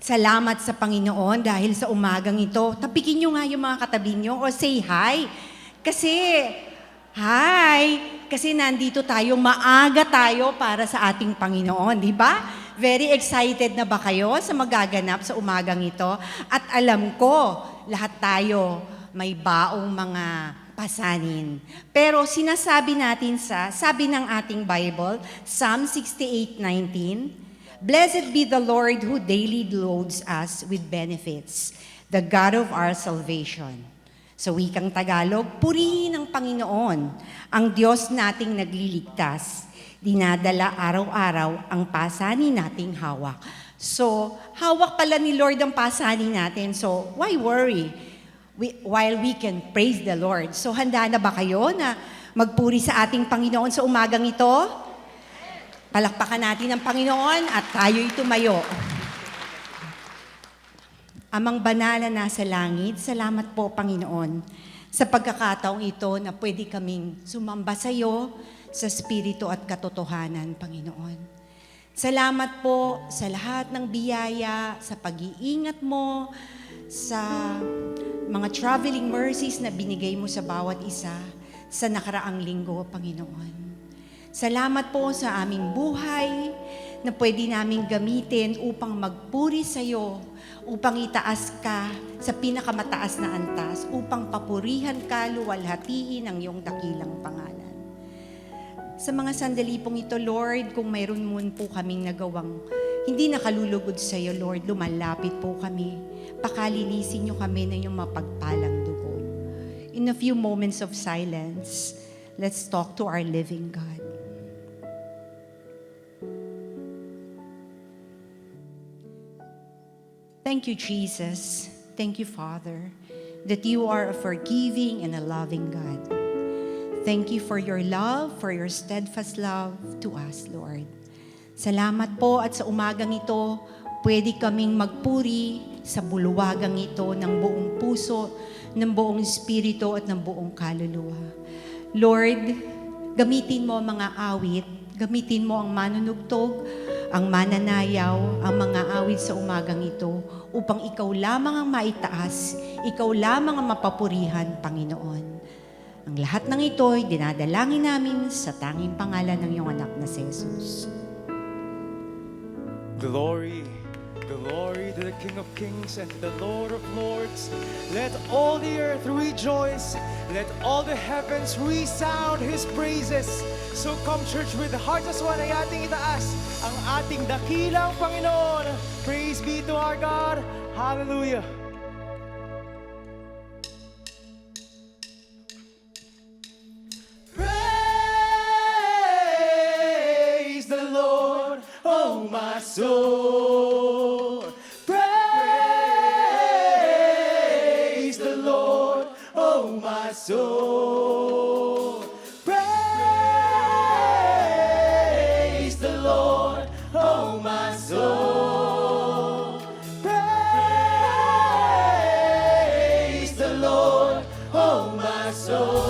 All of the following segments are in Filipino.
Salamat sa Panginoon dahil sa umagang ito. Tapikin nyo nga yung mga katabi nyo o say hi. Kasi nandito tayo, maaga tayo para sa ating Panginoon, di ba? Very excited na ba kayo sa magaganap sa umagang ito? At alam ko, lahat tayo may baong mga pasanin. Pero sinasabi natin sabi ng ating Bible, Psalm 68:19, Blessed be the Lord who daily loads us with benefits, the God of our salvation. Sa wikang Tagalog, purihin ang Panginoon, ang Diyos nating nagliligtas. Dinadala araw-araw ang pasanin nating hawak. So, hawak pala ni Lord ang pasanin natin. So, why worry? While we can praise the Lord. So, handa na ba kayo na magpuri sa ating Panginoon sa umagang ito? Palakpakan natin ang Panginoon at tayo'y tumayo. Amang banal na nasa langit, salamat po, Panginoon, sa pagkakataong ito na pwede kaming sumamba sa iyo sa spirito at katotohanan, Panginoon. Salamat po sa lahat ng biyaya, sa pag-iingat mo, sa mga traveling mercies na binigay mo sa bawat isa sa nakaraang linggo, Panginoon. Salamat po sa aming buhay na pwede naming gamitin upang magpuri sa iyo, upang itaas ka sa pinakamataas na antas, upang papurihan ka, luwalhatiin ang iyong dakilang pangalan. Sa mga sandali pong ito, Lord, kung mayroon mo po kaming nagawang hindi nakalulugod sa iyo, Lord, lumalapit po kami. Pakalinisin niyo kami ng iyong mapagpalang dugo. In a few moments of silence, let's talk to our living God. Thank you, Jesus. Thank you, Father, that you are a forgiving and a loving God. Thank you for your love, for your steadfast love to us, Lord. Salamat po at sa umagang ito, pwede kaming magpuri sa bulwagang ito ng buong puso, ng buong espiritu at ng buong kaluluwa. Lord, gamitin mo ang mga awit, gamitin mo ang manunugtog, ang mananayaw, ang mga awit sa umagang ito, upang ikaw lamang ang maitaas, ikaw lamang ang mapapurihan, Panginoon. Ang lahat ng ito ay dinadalangin namin sa tanging pangalan ng iyong anak na si Jesus. Glory, glory to the King of Kings and to the Lord of Lords. Let all the earth rejoice. Let all the heavens resound His praises. So come, church, with hearts as one ay ating itaas ang ating dakilang Panginoon. Praise be to our God. Hallelujah. Praise the Lord, oh my soul. Praise the Lord, oh my soul. Praise the Lord, oh my soul. Praise the Lord, oh my soul.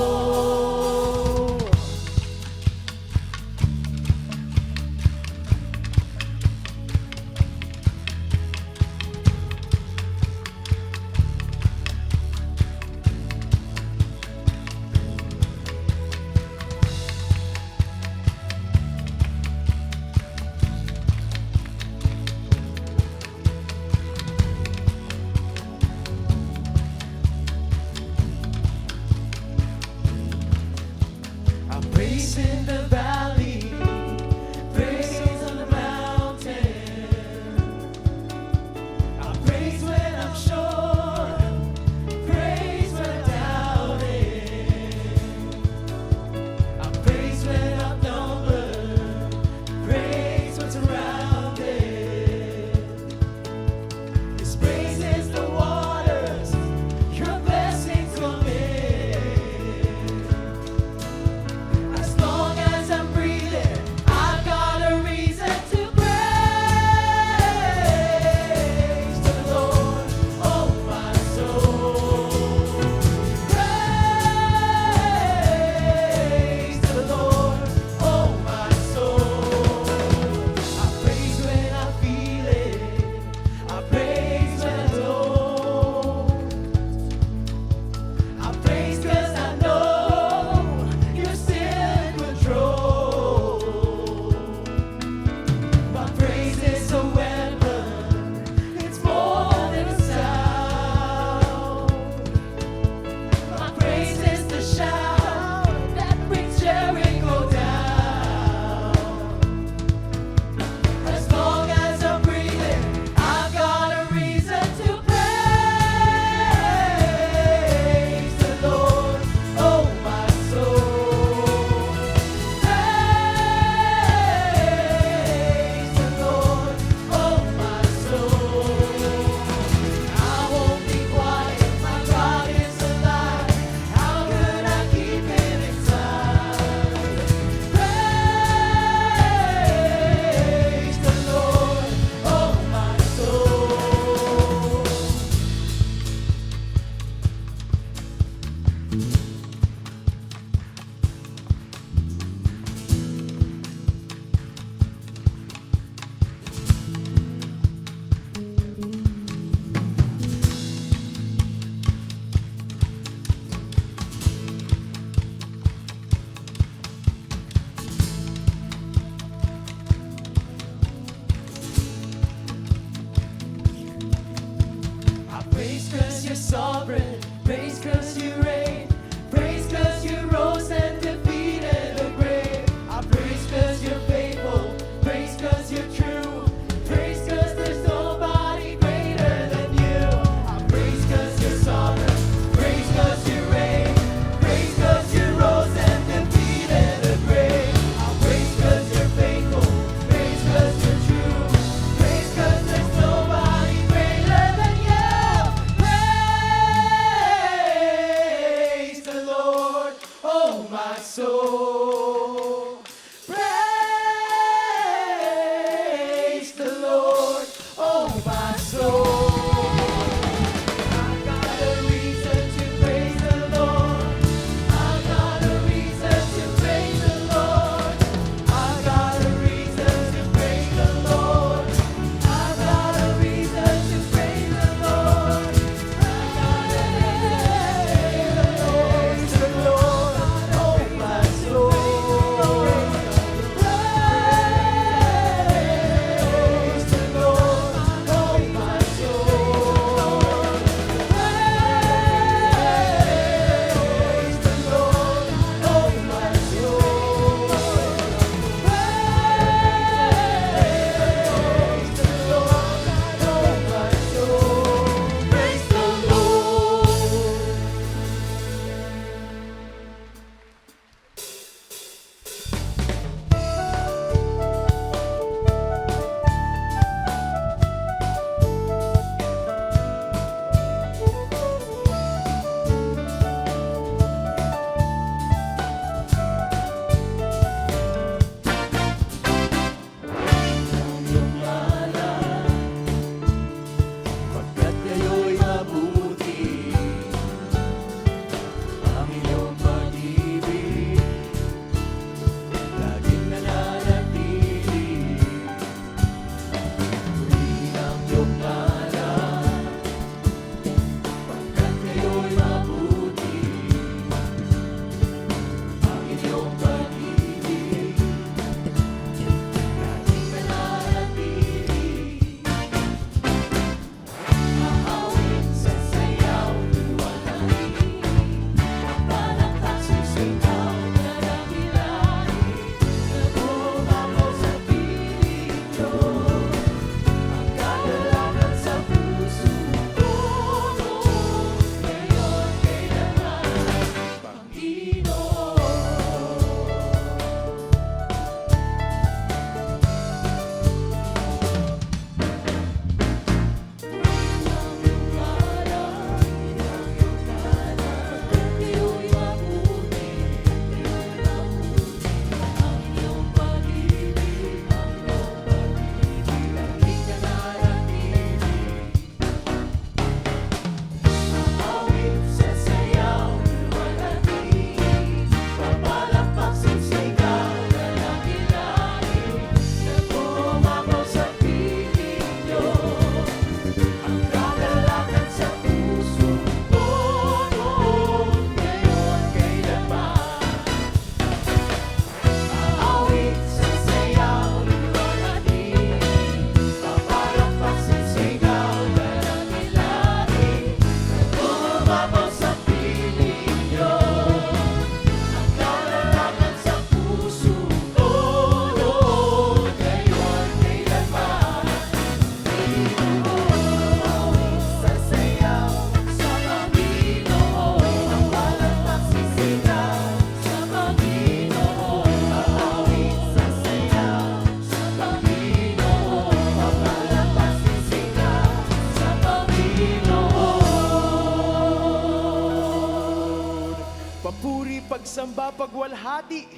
ipagpapagwalhati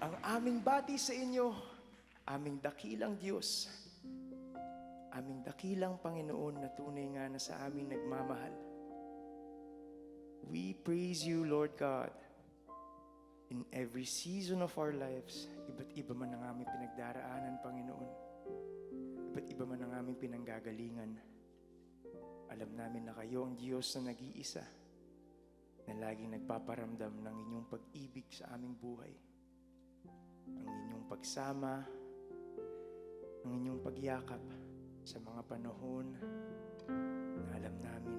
ang aming bati sa inyo, aming dakilang Diyos, aming dakilang Panginoon na tunay nga na sa amin nagmamahal. We praise you, Lord God, in every season of our lives. Iba't iba man ang aming pinagdaraanan, Panginoon. Iba't iba man ang aming pinanggagalingan. Alam namin na kayo ang Diyos na nag-iisa, na laging nagpaparamdam ng inyong pag-ibig sa aming buhay. Ang inyong pagsama, ang inyong pagyakap sa mga panahon na alam namin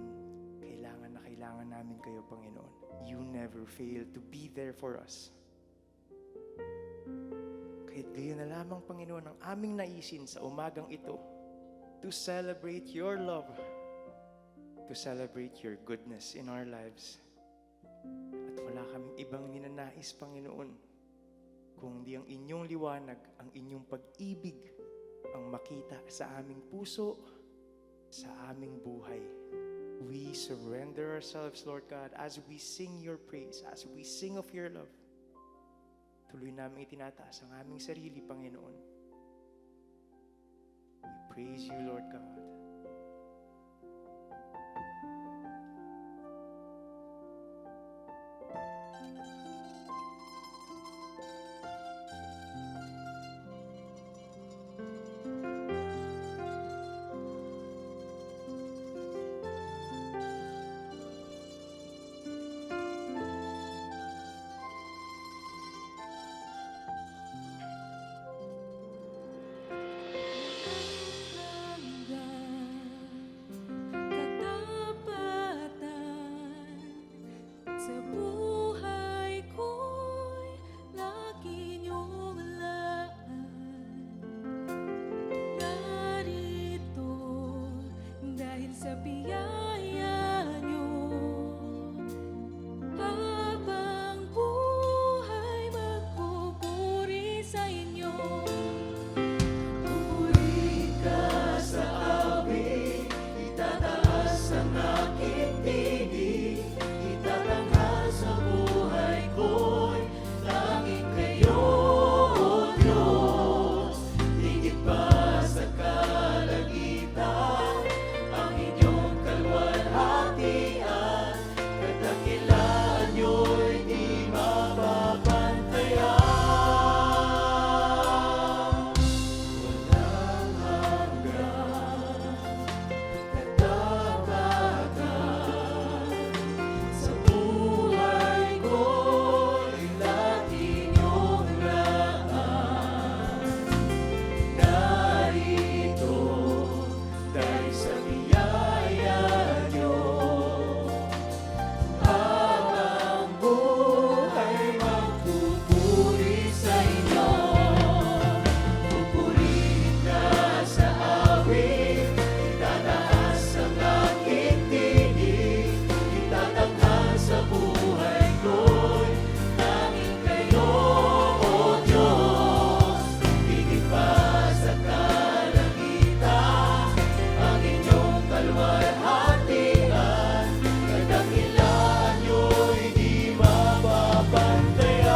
kailangan namin kayo, Panginoon. You never fail to be there for us. Kahit gayon na lamang, Panginoon, ang aming naisin sa umagang ito to celebrate your love, to celebrate your goodness in our lives. At wala kaming ibang ninanais, Panginoon, kung di ang inyong liwanag, ang inyong pag-ibig, ang makita sa aming puso, sa aming buhay. We surrender ourselves, Lord God, as we sing your praise, as we sing of your love. Tuloy namin itinataas ang aming sarili, Panginoon. We praise you, Lord God. Sa buhay ko'y lagi niyong laan. Narito dahil sa biyaya niyo, habang buhay magpupuri sa inyo. Pupuri ka sa amin, itataas ang aking tinig. Itatanghal sa buhay ko'y langit kayo, O Diyos. Higit pa sa kalagitan, ang inyong kalwalhatian, kadakilaan niyo'y di mapapantayan. Walang hanggan, katapatan. Sa buhay ko'y lagi niyong laan. Narito dahil sa biyaya niyo, habang buhay magpupuri sa inyo. Pupurihin ka sa awit, itataas ang aking tinig. Itatanghal sa buhay ko'y langit kayo, O Diyos. Higit pa sa kalangitan, ang inyong kalwalhatian, kadakilaan niyo'y di mapapantayan.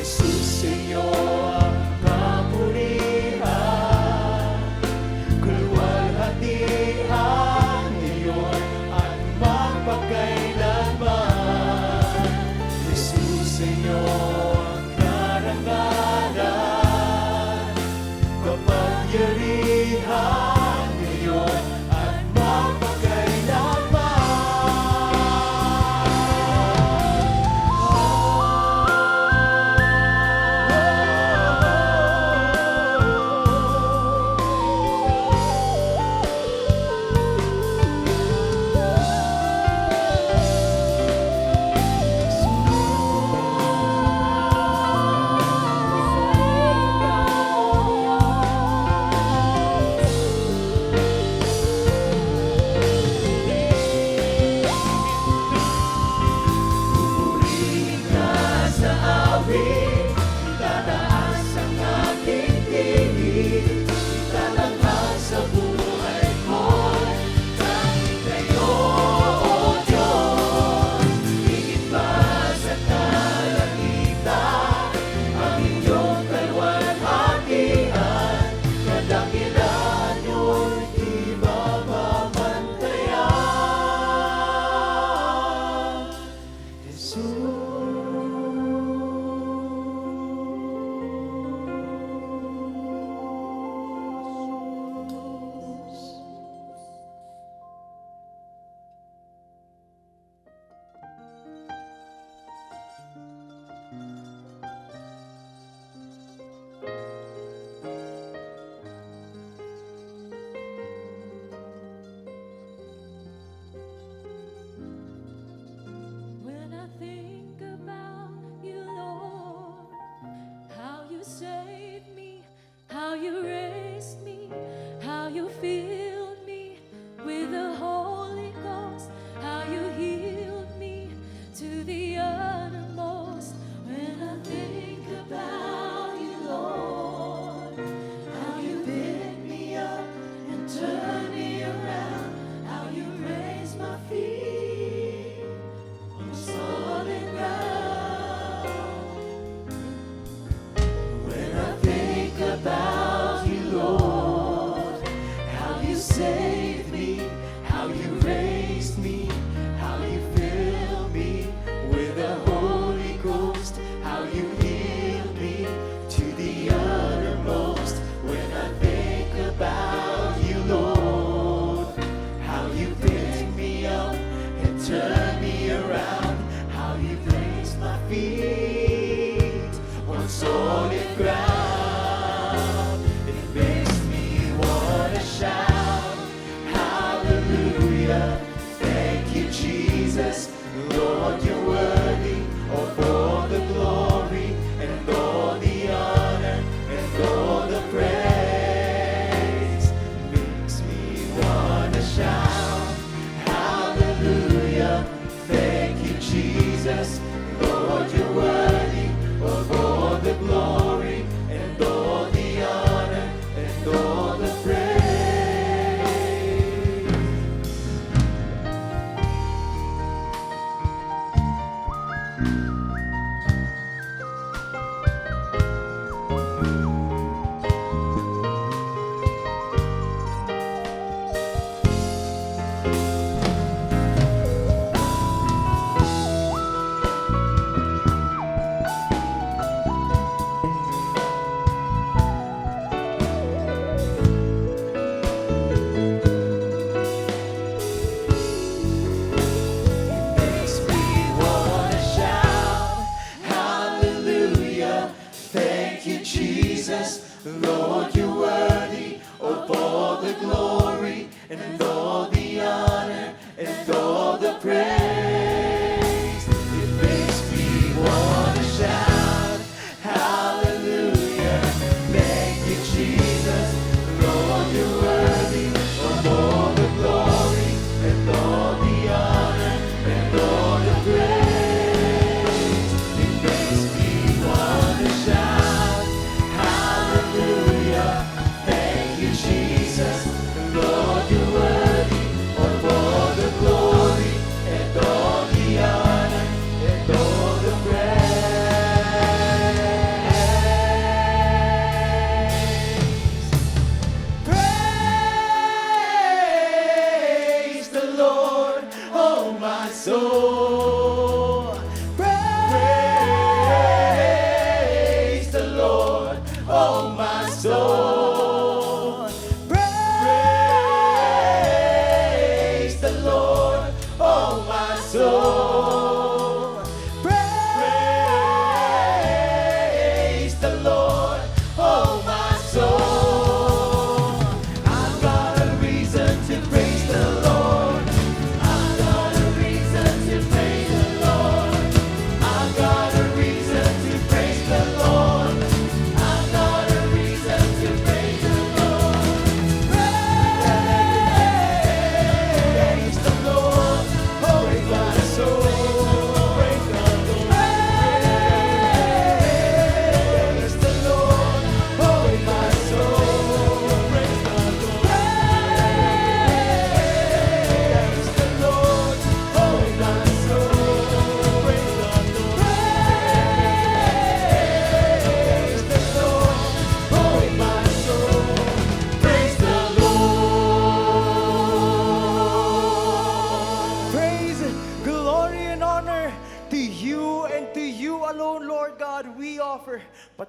Jesus, sa inyo ang kapurihan, kalwalhatian ngayon at magpakailanman. Jesus, sa inyo ang karangalan, kapangyarihan ngayon at magpakailanman.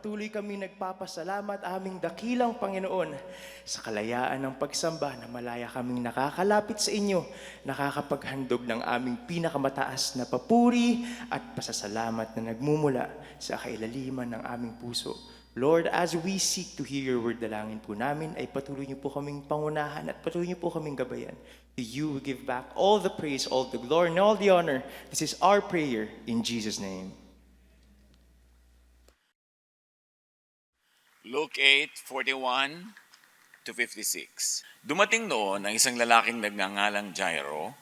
patuloy kami nagpapasalamat aming dakilang Panginoon sa kalayaan ng pagsamba na malaya kaming nakakalapit sa inyo, nakakapaghandog ng aming pinakamataas na papuri at pasasalamat na nagmumula sa kailaliman ng aming puso. Lord, as we seek to hear your word, dalangin po namin ay patuloy niyo po kaming pangunahan at patuloy niyo po kaming gabayan. To you we give back all the praise, all the glory, and all the honor. This is our prayer in Jesus' name. Luke 8:41 to 56. Dumating noon ang isang lalaking nagngangalang Jairo,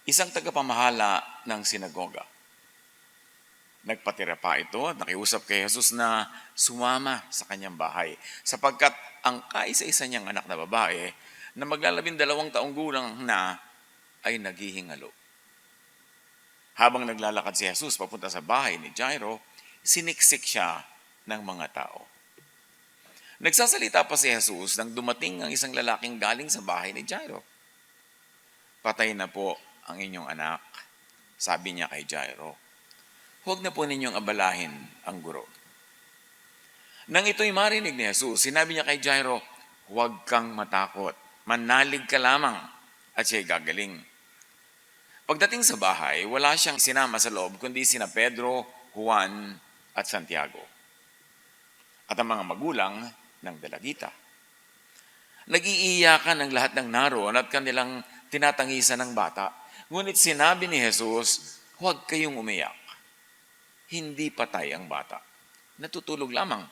isang tagapamahala ng sinagoga. Nagpatira pa ito at nakiusap kay Jesus na sumama sa kanyang bahay sapagkat ang kaisa-isa niyang anak na babae na maglalabindalawang taong gulang na ay naghihingalo. Habang naglalakad si Jesus papunta sa bahay ni Jairo, siniksik siya ng mga tao. Nagsasalita pa si Jesus nang dumating ang isang lalaking galing sa bahay ni Jairo. Patay na po ang inyong anak, sabi niya kay Jairo. Huwag na po ninyong abalahin ang guro. Nang ito'y marinig ni Jesus, sinabi niya kay Jairo, huwag kang matakot, manalig ka lamang at siya'y gagaling. Pagdating sa bahay, wala siyang sinama sa loob kundi sina Pedro, Juan at Santiago at ang mga magulang ng dalagita. Nag-iiyakan ang lahat ng naroon at kanilang tinatangisan ng bata. Ngunit sinabi ni Jesus, huwag kayong umiyak. Hindi patay ang bata. Natutulog lamang.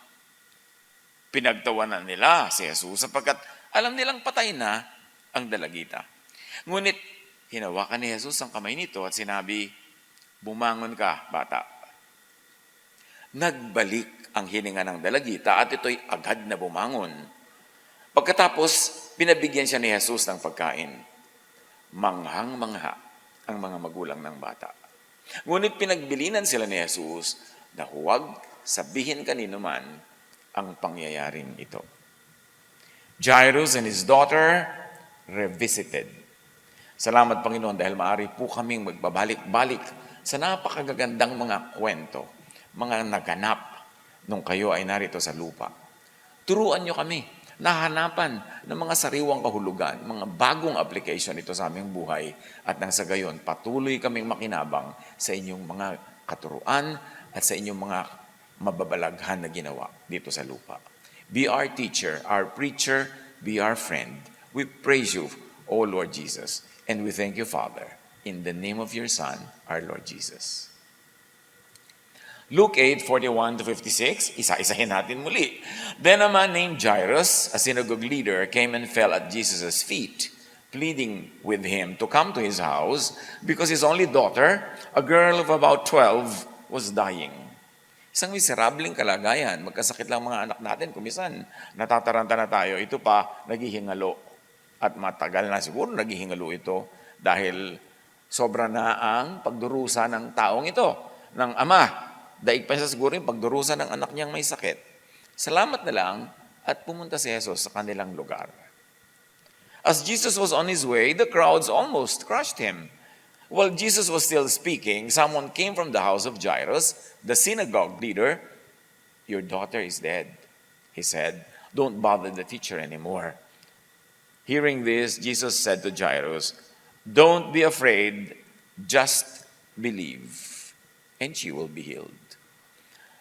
Pinagtawanan nila si Jesus sapagkat alam nilang patay na ang dalagita. Ngunit hinawakan ni Jesus ang kamay nito at sinabi, bumangon ka, bata. Nagbalik ang hininga ng dalagita at ito'y agad na bumangon. Pagkatapos, pinabigyan siya ni Jesus ng pagkain. Manghang-mangha ang mga magulang ng bata. Ngunit pinagbilinan sila ni Jesus na huwag sabihin kanino man ang pangyayaring ito. Jairus and his daughter revisited. Salamat Panginoon dahil maaari po kaming magbabalik-balik sa napakagagandang mga kwento, mga naganap nung kayo ay narito sa lupa. Turuan niyo kami nahanapan ng mga sariwang kahulugan, mga bagong application ito sa aming buhay at nang sa gayon, patuloy kaming makinabang sa inyong mga katuruan at sa inyong mga mababalaghan na ginawa dito sa lupa. Be our teacher, our preacher, be our friend. We praise you, O Lord Jesus, and we thank you, Father, in the name of your Son, our Lord Jesus. Luke 8:41 to 56, isa-isahin natin muli. Then a man named Jairus, a synagogue leader, came and fell at Jesus' feet, pleading with him to come to his house because his only daughter, a girl of about 12, was dying. Isang miserabling kalagayan, magkasakit lang mga anak natin, kumisan natataranta na tayo, ito pa naghihingalo. At matagal na siguro naghihingalo ito dahil sobra na ang pagdurusa ng taong ito, ng ama. Daig pa siya siguro yung pagdurusa ng anak niyang may sakit. Salamat na lang at pumunta si Jesus sa kanilang lugar. As Jesus was on his way, the crowds almost crushed him. While Jesus was still speaking, someone came from the house of Jairus, the synagogue leader. Your daughter is dead, he said. Don't bother the teacher anymore. Hearing this, Jesus said to Jairus, don't be afraid, just believe, and she will be healed.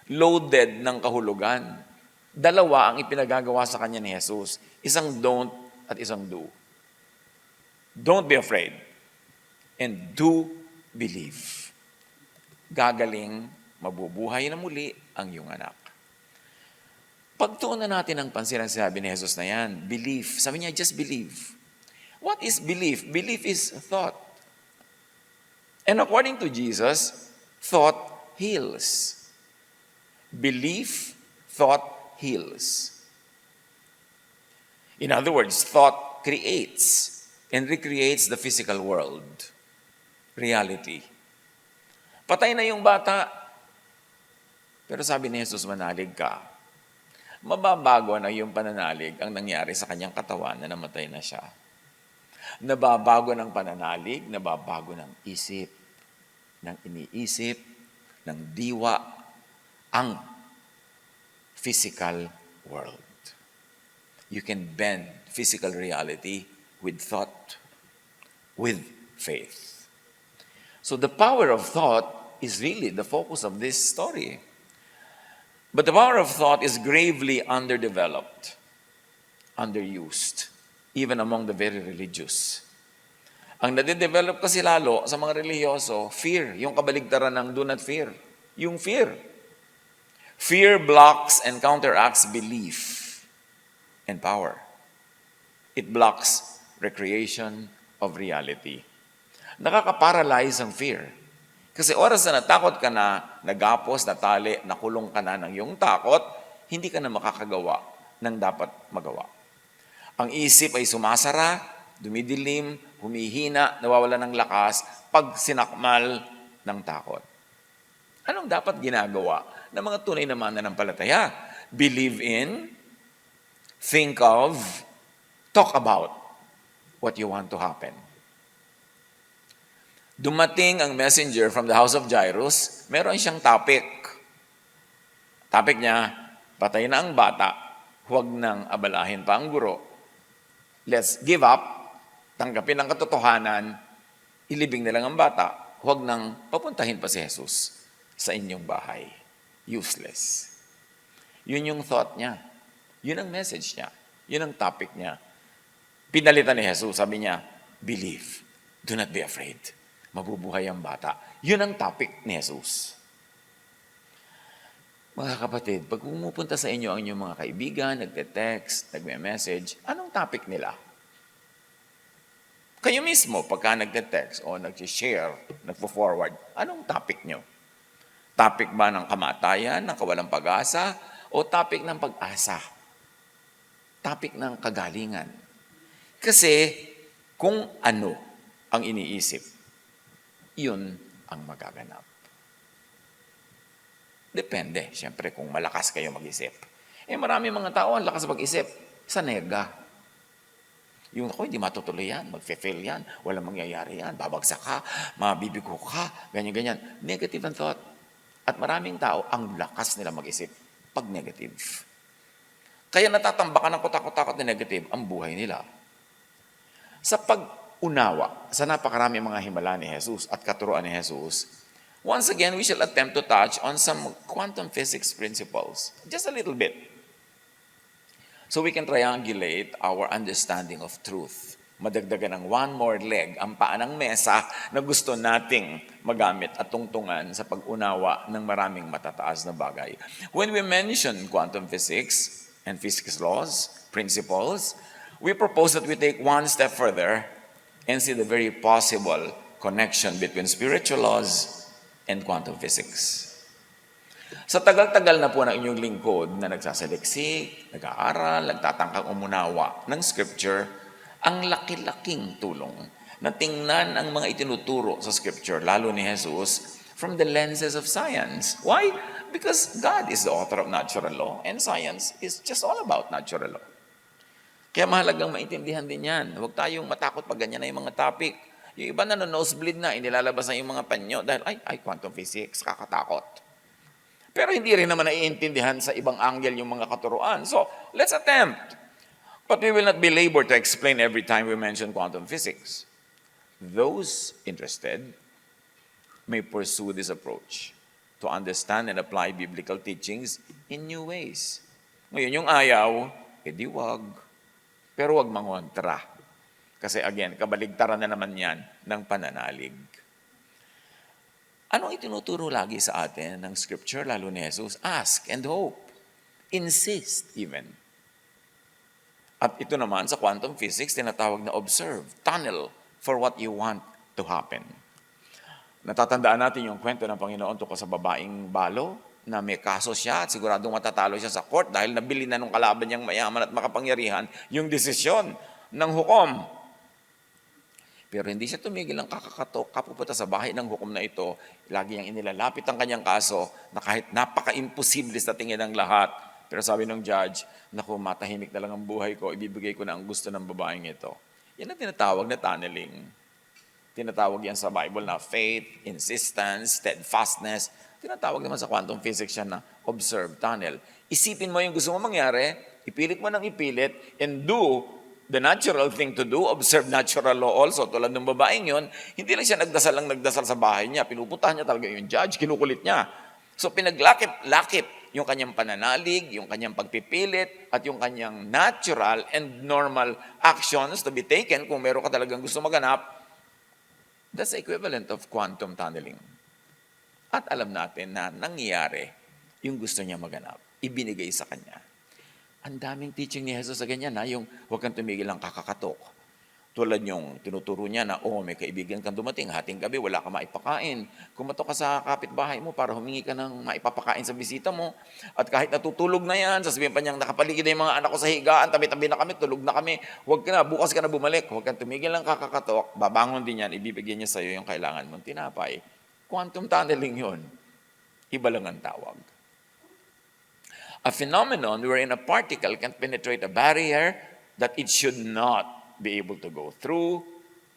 Loaded ng kahulugan. Dalawa ang ipinagagawa sa kanya ni Jesus. Isang don't at isang do. Don't be afraid. And do believe. Gagaling, mabubuhay na muli ang iyong anak. Pagtuunan natin ang pansin ang sinabi ni Jesus na yan, belief. Sabi niya, just believe. What is belief? Belief is thought. And according to Jesus, thought heals. Belief, thought heals. In other words, thought creates and recreates the physical world, reality. Patay na yung bata, pero sabi ni Jesus, manalig ka. Mababago na yung pananalig ang nangyari sa kanyang katawan na namatay na siya. Nababago ng pananalig, nababago ng isip, ng iniisip, ng diwa, ang physical world. You can bend physical reality with thought, with faith. So the power of thought is really the focus of this story. But the power of thought is gravely underdeveloped, underused, even among the very religious. Ang nade-develop kasi lalo sa mga reliyoso, fear, yung kabaligtaran ng do not fear. Yung fear. Fear blocks and counteracts belief and power. It blocks recreation of reality. Nakaka-paralyze ang fear. Kasi oras na natakot ka na, nagapos, natali, nakulong ka na ng iyong takot, hindi ka na makakagawa ng dapat magawa. Ang isip ay sumasara, dumidilim, humihina, nawawala ng lakas, pag sinakmal ng takot. Anong dapat ginagawa ng mga tunay na mananampalataya? Believe in, think of, talk about what you want to happen. Dumating ang messenger from the house of Jairus, meron siyang topic. Topic niya, patay na ang bata, huwag nang abalahin pa ang guro. Let's give up, tanggapin ang katotohanan, ilibing na lang ang bata, huwag nang papuntahin pa si Jesus sa inyong bahay. Useless. Yun yung thought niya. Yun ang message niya. Yun ang topic niya. Pinalitan ni Jesus, sabi niya, believe, do not be afraid. Mabubuhay ang bata. Yun ang topic ni Jesus. Mga kapatid, pag pumupunta sa inyo ang inyong mga kaibigan, nagte-text, nagme-message, anong topic nila? Kayo mismo, pagka nagte-text o nag-share, nagpo-forward, anong topic nyo? Topic ba ng kamatayan, ng kawalang pag-asa, o topic ng pag-asa? Topic ng kagalingan. Kasi kung ano ang iniisip, yun ang magaganap. Depende, siyempre, kung malakas kayo mag-isip. Marami mga tao, ang lakas mag-isip sa nega. Yung ako, hindi matutuloy yan, mag-fail yan, walang mangyayari yan, babagsak ka, mabibigo ka, ganyan-ganyan. Negative ang thought. At maraming tao, ang lakas nila mag-isip pag negative. Kaya natatambakan ng kutakot-takot na negative ang buhay nila. Sa pag-unawa, sa napakarami mga himala ni Jesus at katuruan ni Jesus, once again, we shall attempt to touch on some quantum physics principles. Just a little bit. So we can triangulate our understanding of truth. Madagdagan ng one more leg, ang paan ng mesa na gusto nating magamit at tungtungan sa pag-unawa ng maraming matataas na bagay. When we mention quantum physics and physics laws, principles, we propose that we take one step further and see the very possible connection between spiritual laws and quantum physics. Sa tagal-tagal na po ng inyong lingkod na nagsasaliksik, nag-aaral, nagtatangkang umunawa ng Scripture, ang laki-laking tulong na tingnan ang mga itinuturo sa Scripture, lalo ni Jesus, from the lenses of science. Why? Because God is the author of natural law and science is just all about natural law. Kaya mahalagang maintindihan din yan. Huwag tayong matakot pag ganyan na yung mga topic. Yung iba na nosebleed na, inilalabas na yung mga panyo dahil, quantum physics, kakatakot. Pero hindi rin naman naiintindihan sa ibang angle yung mga katuruan. So, let's attempt. But we will not be labored to explain every time we mention quantum physics. Those interested may pursue this approach to understand and apply biblical teachings in new ways. Ngayon, yung ayaw, edi wag. Pero wag mangontra. Kasi again, kabaligtaran na naman yan ng pananalig. Anong itinuturo lagi sa atin ng Scripture, lalo ni Jesus? Ask and hope. Insist even. At ito naman sa quantum physics, tinatawag na observe, tunnel for what you want to happen. Natatandaan natin yung kwento ng Panginoon tungkol sa babaeng balo, na may kaso siya at siguradong matatalo siya sa court dahil nabili na nung kalaban niyang mayaman at makapangyarihan yung desisyon ng hukom. Pero hindi siya tumigil ng kakakatok, kapupunta sa bahay ng hukom na ito, lagi niyang inilalapit ang kanyang kaso na kahit napaka-imposible sa tingin ng lahat. Pero sabi ng judge, naku, matahimik na lang ang buhay ko, ibibigay ko na ang gusto ng babaeng ito. Yan ang tinatawag na tunneling. Tinatawag yan sa Bible na faith, insistence, steadfastness. Tinatawag naman sa quantum physics yan na observe, tunnel. Isipin mo yung gusto mo mangyari, ipilit mo ng ipilit, and do the natural thing to do, observe natural law also. Tulad ng babaeng yon, hindi lang siya nagdasal sa bahay niya, pinupuntahan niya talaga yung judge, kinukulit niya. So pinaglakip-lakip yung kanyang pananalig, yung kanyang pagpipilit, at yung kanyang natural and normal actions to be taken kung meron ka talagang gusto maganap. That's the equivalent of quantum tunneling. At alam natin na nangyayari yung gusto niya maganap, ibinigay sa kanya. Ang daming teaching ni Jesus sa ganyan, yung huwag kang tumigil ng kakakatok. Tulad yung tinuturo niya na, may kaibigan kang dumating, hating gabi, wala ka maipakain. Kumatok ka sa kapitbahay mo para humingi ka ng maipapakain sa bisita mo. At kahit natutulog na yan, sasabihin pa niyang nakapaligid na yung mga anak ko sa higaan, tabi-tabi na kami, tulog na kami. Huwag ka na, bukas ka na bumalik. Huwag kang tumigil ng kakakatok, babangon din yan, ibibigyan niya sa iyo yung kailangan mong tinapay. Quantum tunneling yun. Iba lang ang tawag. A phenomenon wherein a particle can penetrate a barrier that it should not be able to go through,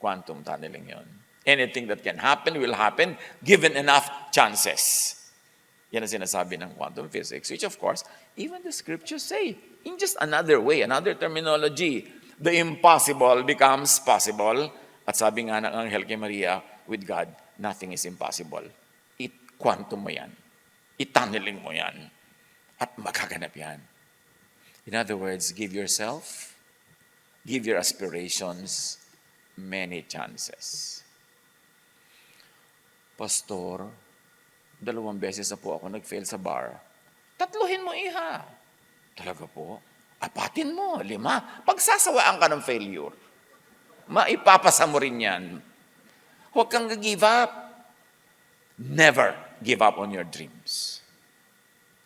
quantum tunneling yun. Anything that can happen will happen given enough chances. Yan ang sinasabi ng quantum physics, which of course, even the scriptures say, in just another way, another terminology, the impossible becomes possible. At sabi nga ng anghel kay Maria, with God, nothing is impossible. Quantum mo yan. I-tunneling mo yan. At magaganap yan. In other words, give yourself, give your aspirations many chances. Pastor, 2 beses na po ako nag-fail sa bar. 3 mo iha. Talaga po? Apatin mo, 5. Pagsasawaan ka ng failure, maipapasa mo rin yan. Huwag kang give up. Never give up on your dreams.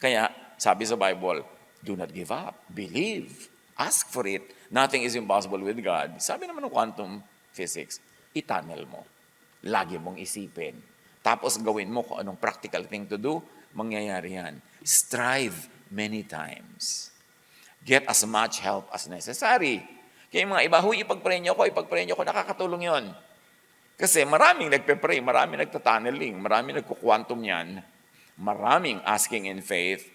Kaya, sabi sa Bible, do not give up. Believe. Ask for it. Nothing is impossible with God. Sabi naman ng quantum physics, i-tunnel mo. Lagi mong isipin. Tapos gawin mo kung anong practical thing to do, mangyayari yan. Strive many times. Get as much help as necessary. Kaya mga iba, ipag-pray niyo ko, nakakatulong yon. Kasi maraming nagpe-pray, maraming nagtatunneling, maraming nagkukwantum yan, maraming asking in faith,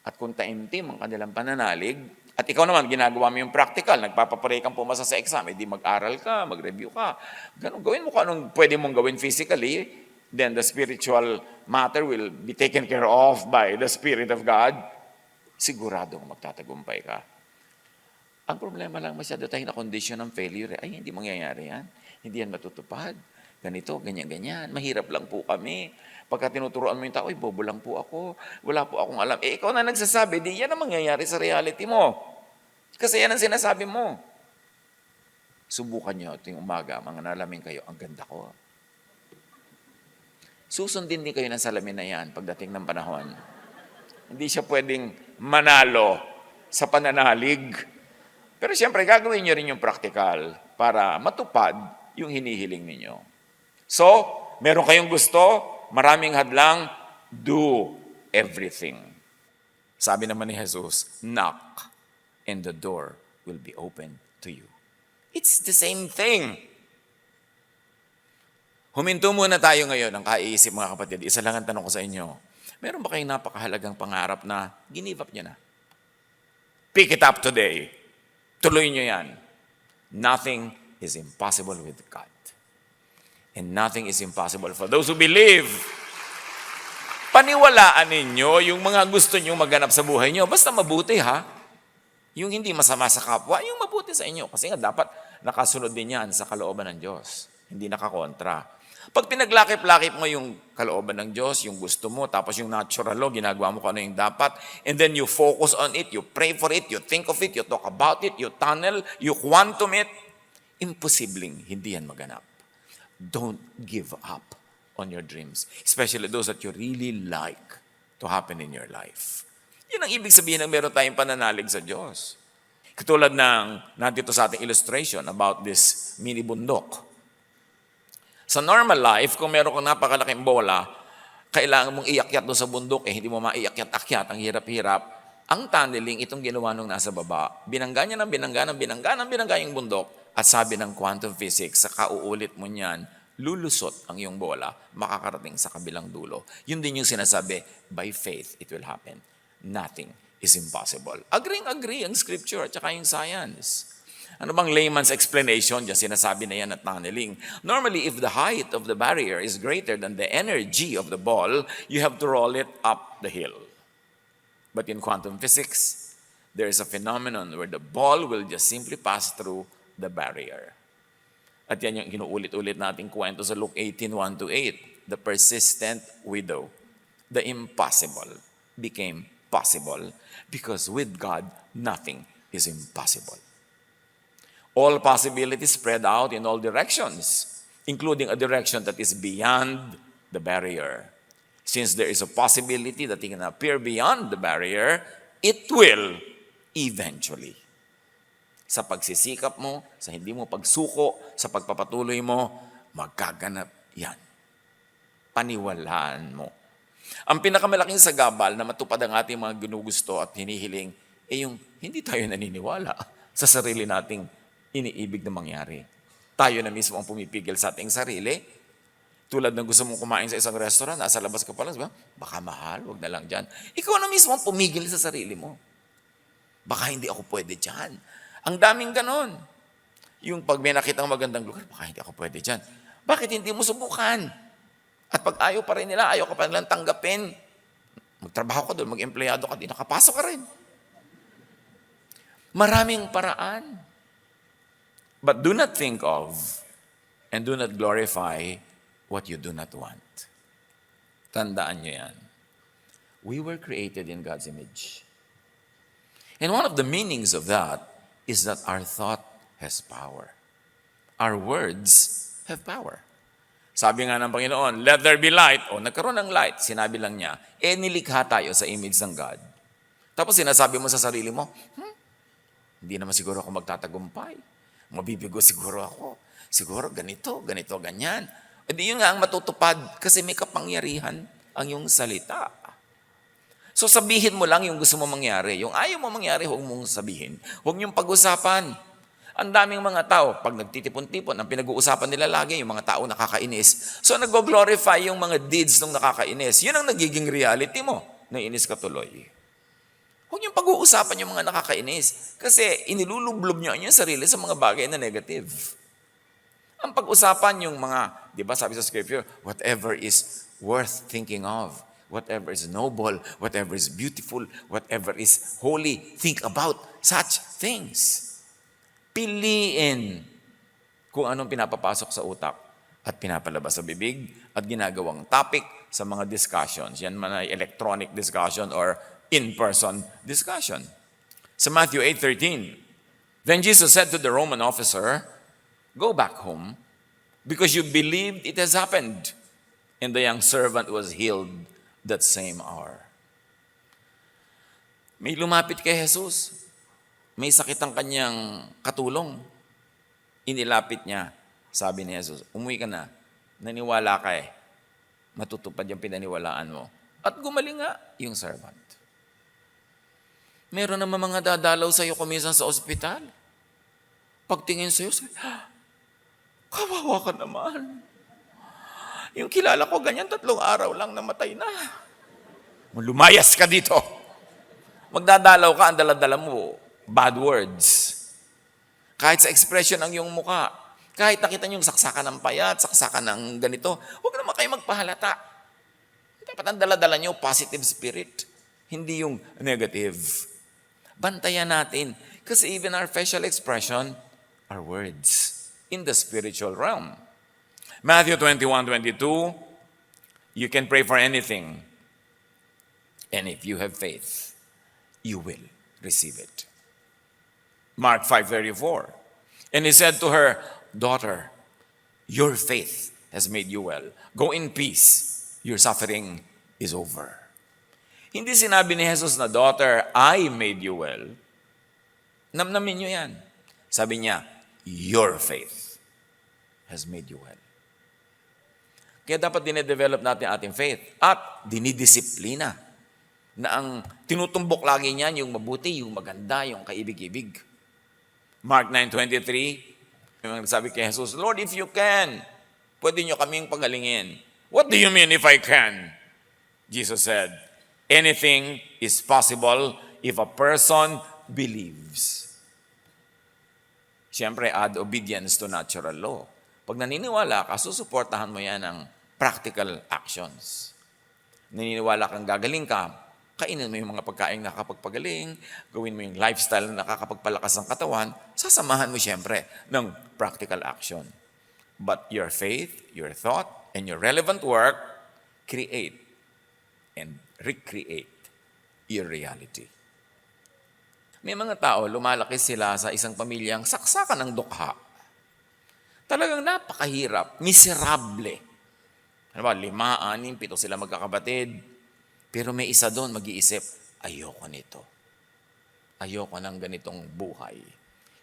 at kung taimtim ang kanilang pananalig, at ikaw naman, ginagawa mo yung practical, nagpapapray kang pumasa sa exam, edi mag-aral ka, mag-review ka. Ganun, gawin mo kung anong pwede mong gawin physically, then the spiritual matter will be taken care of by the Spirit of God. Siguradong magtatagumpay ka. Ang problema lang, masyado tayo na condition ng failure. Ay, hindi mangyayari yan. Hindi yan matutupad. Ganito, ganyan-ganyan. Mahirap lang po kami. Pagka tinuturoan mo yung tao, bobo lang po ako. Wala po akong alam. Ikaw na nagsasabi, di yan ang mangyayari sa reality mo. Kasi yan ang sinasabi mo. Subukan nyo ito yung umaga, mga nalamin kayo, ang ganda ko. Susundin din kayo ng salamin na yan pagdating ng panahon. Hindi siya pwedeng manalo sa pananalig. Pero siyempre, gagawin nyo rin yung practical para matupad yung hinihiling ninyo. So, meron kayong gusto, maraming hadlang, do everything. Sabi naman ni Jesus, knock and the door will be open to you. It's the same thing. Huminto muna tayo ngayon ng kaiisip mga kapatid. Isa lang ang tanong ko sa inyo. Meron ba kayong napakahalagang pangarap na ginive up nyo na? Pick it up today. Tuloy nyo yan. Nothing is impossible with God. And nothing is impossible for those who believe. Paniwalaan ninyo yung mga gusto nyo maganap sa buhay nyo. Basta mabuti ha. Yung hindi masama sa kapwa, yung mabuti sa inyo. Kasi nga dapat nakasunod din yan sa kalooban ng Diyos. Hindi nakakontra. Pag pinaglakip-lakip mo yung kalooban ng Diyos, yung gusto mo, tapos yung natural law, ginagawa mo kung ano yung dapat, and then you focus on it, you pray for it, you think of it, you talk about it, you tunnel, you quantum it, imposibleng hindi yan maganap. Don't give up on your dreams, especially those that you really like to happen in your life. Yun ang ibig sabihin ng meron tayong pananalig sa Diyos. Katulad ng nandito sa ating illustration about this mini bundok. Sa normal life, kung meron kang napakalaking bola, kailangan mong iakyat doon sa bundok, hindi mo maiakyat-akyat, ang hirap-hirap. Ang tunneling, itong ginawa nung nasa baba, binangga niya ng binangga yung bundok, at sabi ng quantum physics, sa kauulit mo niyan, lulusot ang iyong bola, makakarating sa kabilang dulo. Yun din yung sinasabi, by faith, it will happen. Nothing is impossible. Agree ang scripture at saka yung science. Ano bang layman's explanation? Diyan sinasabi na yan at tunneling. Normally, if the height of the barrier is greater than the energy of the ball, you have to roll it up the hill. But in quantum physics, there is a phenomenon where the ball will just simply pass through the barrier. At yan yung inuulit-ulit nating kwento sa Luke 18:1-8. The persistent widow. The impossible became possible because with God, nothing is impossible. All possibilities spread out in all directions, including a direction that is beyond the barrier. Since there is a possibility that it can appear beyond the barrier, it will eventually. Sa pagsisikap mo, sa hindi mo pagsuko, sa pagpapatuloy mo, magkaganap yan. Paniwalaan mo. Ang pinakamalaking sagabal na matupad ang ating mga ginugusto at hinihiling, yung hindi tayo naniniwala sa sarili nating iniibig na mangyari. Tayo na mismo ang pumipigil sa ating sarili. Tulad ng gusto mong kumain sa isang restaurant, nasa labas ka pa lang, diba? Baka mahal, wag na lang dyan. Ikaw na mismo ang pumigil sa sarili mo. Baka hindi ako pwede dyan. Ang daming ganon. Yung pag may nakitang magandang lugar, baka hindi ako pwede dyan. Bakit hindi mo subukan? At pag ayaw pa rin nila, ayaw ka pa nilang tanggapin, magtrabaho ka doon, mag-empleyado ka, di nakapasok ka rin. Maraming paraan. But do not think of and do not glorify what you do not want. Tandaan nyo yan. We were created in God's image. And one of the meanings of that is that our thought has power. Our words have power. Sabi nga ng Panginoon, let there be light. O, nagkaroon ng light. Sinabi lang niya, nilikha tayo sa image ng God. Tapos sinasabi mo sa sarili mo, hindi naman siguro ako magtatagumpay. Mabibigo siguro ako. Siguro ganito, ganyan. E di yun nga ang matutupad kasi may kapangyarihan ang iyong salita. So sabihin mo lang yung gusto mo mangyari. Yung ayaw mo mangyari, huwag mong sabihin. Huwag niyong pag-usapan. Ang daming mga tao, pag nagtitipon-tipon, ang pinag-uusapan nila lagi, yung mga tao nakakainis. So nag-glorify yung mga deeds ng nakakainis. Yun ang nagiging reality mo. Naiinis ka tuloy. Huwag niyong pag-uusapan yung mga nakakainis. Kasi inilulublob niyo ang sarili sa mga bagay na negative. Ang pag-usapan yung mga, di ba sabi sa scripture, whatever is worth thinking of, whatever is noble, whatever is beautiful, whatever is holy, think about such things. Piliin kung anong pinapapasok sa utak at pinapalabas sa bibig at ginagawang topic sa mga discussions. Yan man ay electronic discussion or in-person discussion. Sa Matthew 8:13, then Jesus said to the Roman officer, go back home because you believed it has happened. And the young servant was healed that same hour. May lumapit kay Jesus. May sakit ang kanyang katulong. Inilapit niya. Sabi ni Jesus, umuwi ka na. Naniwala ka eh. Matutupad yung pinaniwalaan mo. At gumaling nga yung servant. Meron naman mga dadalaw sa'yo kumisan sa ospital. Pagtingin sa'yo, kawawa ka naman. Yung kilala ko, ganyan 3 araw lang namatay na. Lumayas ka dito. Magdadalaw ka, ang daladala mo, bad words. Kahit sa expression ng iyong muka, kahit nakita niyo yung saksakan ng payat, saksakan ng ganito, huwag naman kayo magpahalata. Dapat ang daladala niyo, positive spirit, hindi yung negative. Bantayan natin. Kasi even our facial expression are words in the spiritual realm. Matthew 21:22, you can pray for anything. And if you have faith, you will receive it. Mark 5:34, and he said to her, daughter, your faith has made you well. Go in peace. Your suffering is over. Hindi sinabi ni Jesus na, daughter, I made you well. Namnamin nyo yan. Sabi niya, your faith has made you well. Kaya dapat dinedevelop natin ating faith at dinidisiplina na ang tinutumbok lagi niyan yung mabuti, yung maganda, yung kaibig-ibig. Mark 9:23, sabi kay Jesus, Lord, if you can, pwede nyo kaming pagalingin. What do you mean if I can? Jesus said, anything is possible if a person believes. Siyempre, add obedience to natural law. Pag naniniwala ka, susuportahan mo yan ng practical actions. Naniniwala kang gagaling ka, kainin mo yung mga pagkain na nakakapagpagaling, gawin mo yung lifestyle na nakakapagpalakas ng katawan, sasamahan mo siyempre ng practical action. But your faith, your thought, and your relevant work create and recreate your reality. May mga tao, lumalaki sila sa isang pamilyang saksakan ng dukha. Talagang napakahirap, miserable. Ano ba, 5, 6, 7 sila magkakabatid. Pero may isa doon mag-iisip, ayoko nito. Ayoko ng ganitong buhay.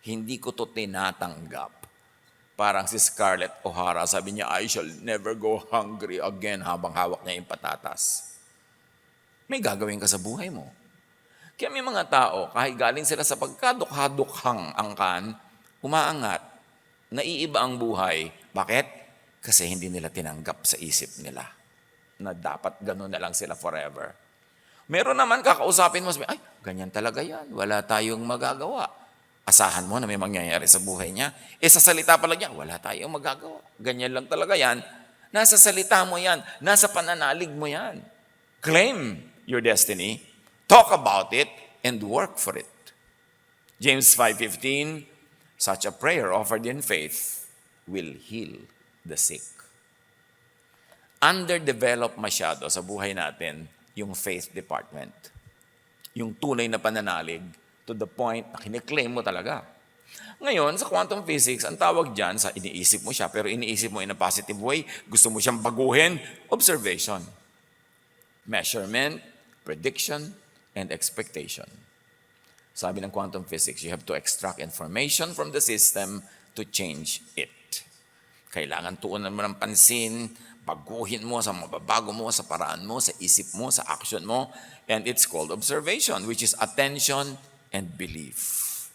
Hindi ko to tinatanggap. Parang si Scarlett O'Hara, sabi niya, I shall never go hungry again habang hawak niya yung patatas. May gagawin ka sa buhay mo. Kaya may mga tao, kahit galing sila sa pagkadukha-dukhang angkan, umaangat, naiiba ang buhay. Bakit? Kasi hindi nila tinanggap sa isip nila na dapat ganun na lang sila forever. Meron naman kakausapin mo, sabi, ay, ganyan talaga yan. Wala tayong magagawa. Asahan mo na may mangyayari sa buhay niya. Sa salita pala niya, wala tayong magagawa. Ganyan lang talaga yan. Nasa salita mo yan. Nasa pananalig mo yan. Claim your destiny. Talk about it and work for it. James 5:15, such a prayer offered in faith will heal the sick. Underdeveloped masyado sa buhay natin yung faith department. Yung tunay na pananalig to the point na kiniklaim mo talaga. Ngayon, sa quantum physics, ang tawag dyan sa iniisip mo siya, pero iniisip mo in a positive way, gusto mo siyang baguhin, observation. Measurement, prediction, and expectation. Sabi ng quantum physics, you have to extract information from the system to change it. Kailangan tuunan mo ng pansin, baguhin mo, sa mababago mo, sa paraan mo, sa isip mo, sa action mo, and it's called observation, which is attention and belief.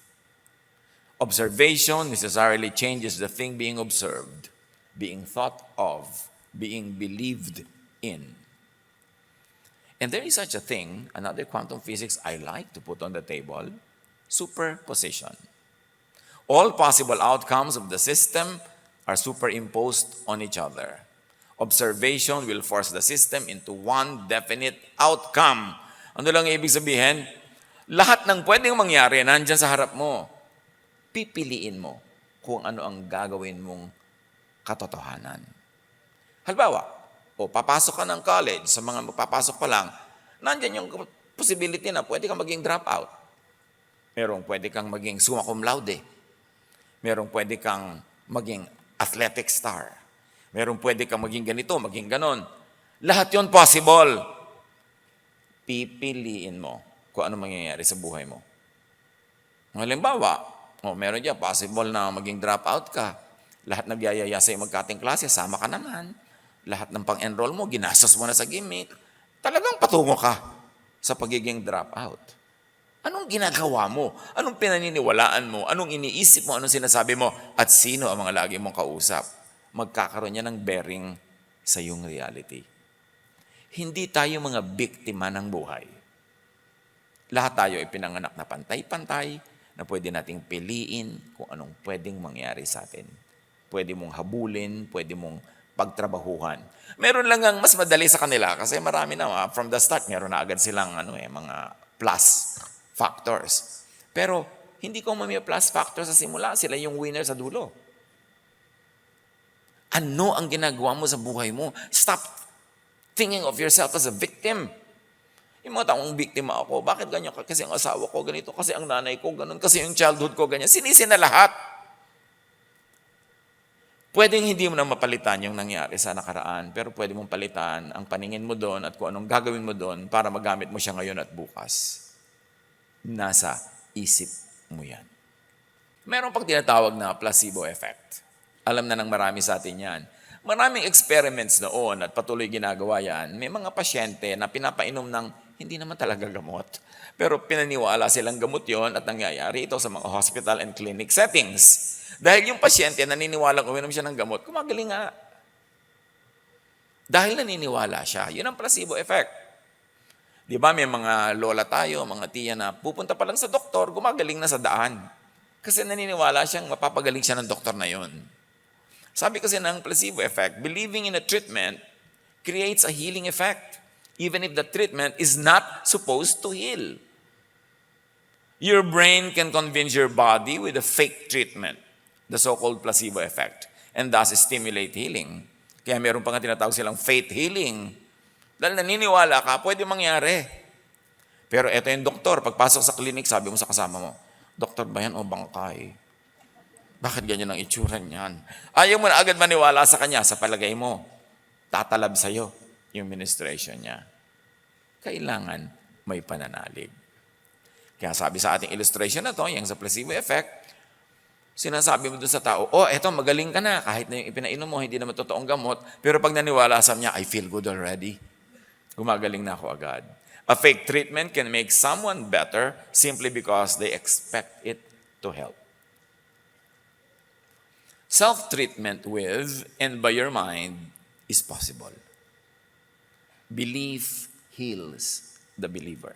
Observation necessarily changes the thing being observed, being thought of, being believed in. And there is such a thing, another quantum physics I like to put on the table, superposition. All possible outcomes of the system are superimposed on each other. Observation will force the system into one definite outcome. Ano lang ibig sabihin? Lahat ng pwedeng mangyari nandyan sa harap mo. Pipiliin mo kung ano ang gagawin mong katotohanan. Halimbawa, papasok ka ng college, sa mga magpapasok pa lang, nandyan yung possibility na pwede kang maging dropout. Merong pwede kang maging summa cum laude. Merong pwede kang maging athletic star. Merong pwede kang maging ganito, maging ganon. Lahat yon possible. Pipiliin mo kung ano mangyayari sa buhay mo. Halimbawa, meron dyan, possible na maging dropout ka. Lahat nagyayaya sa'yo magkating klase, sama ka naman. Lahat ng pang-enroll mo, ginastos mo na sa gimmick. Talagang patungo ka sa pagiging dropout. Anong ginagawa mo? Anong pinaniniwalaan mo? Anong iniisip mo? Anong sinasabi mo? At sino ang mga lagi mong kausap? Magkakaroon niya ng bearing sa iyong reality. Hindi tayo mga biktima ng buhay. Lahat tayo ay pinanganak na pantay-pantay na pwede nating piliin kung anong pwedeng mangyari sa atin. Pwede mong habulin, pwede mong pagtrabahuhan. Meron lang ang mas madali sa kanila kasi marami na, from the start, meron na agad silang mga plus factors. Pero hindi ko may plus factors sa simula, sila yung winner sa dulo. Ano ang ginagawa mo sa buhay mo? Stop thinking of yourself as a victim. Yung mga taong biktima ako, bakit ganyan? Kasi ang asawa ko ganito, kasi ang nanay ko ganun, kasi yung childhood ko ganyan. Sinisi na lahat. Pwedeng hindi mo na mapalitan yung nangyari sa nakaraan, pero pwede mong palitan ang paningin mo doon at kung anong gagawin mo doon para magamit mo siya ngayon at bukas. Nasa isip mo yan. Meron pang tinatawag na placebo effect. Alam na ng marami sa atin yan. Maraming experiments noon at patuloy ginagawa yan. May mga pasyente na pinapainom ng hindi naman talaga gamot. Pero pinaniwala silang gamot yon at nangyayari ito sa mga hospital and clinic settings. Dahil yung pasyente naniniwalang uminom siya ng gamot, kumagaling nga. Dahil naniniwala siya. Yun ang placebo effect. Di ba may mga lola tayo, mga tiya na pupunta pa lang sa doktor, gumagaling na sa daan. Kasi naniniwala siyang mapapagaling siya ng doktor na yon. Sabi kasi ng placebo effect, believing in a treatment creates a healing effect, even if the treatment is not supposed to heal. Your brain can convince your body with a fake treatment, the so-called placebo effect, and thus stimulate healing. Kaya meron pa nga tinatawag silang faith healing. Dahil naniniwala ka, pwede mangyari. Pero eto yung doktor, pagpasok sa klinik, sabi mo sa kasama mo, Doktor ba yan o bangkay? Bakit ganyan ang itsura niyan? Ayaw mo na agad maniwala sa kanya, sa palagay mo. Tatalab sa'yo yung ministration niya. Kailangan may pananalig. Kaya sabi sa ating illustration na to, yung sa placebo effect, sinasabi mo doon sa tao, eto magaling ka na, kahit na yung ipinainom mo, hindi naman totoong gamot, pero pag naniwala sa niya, I feel good already. Gumagaling na ako agad. A fake treatment can make someone better simply because they expect it to help. Self-treatment with and by your mind is possible. Belief heals the believer.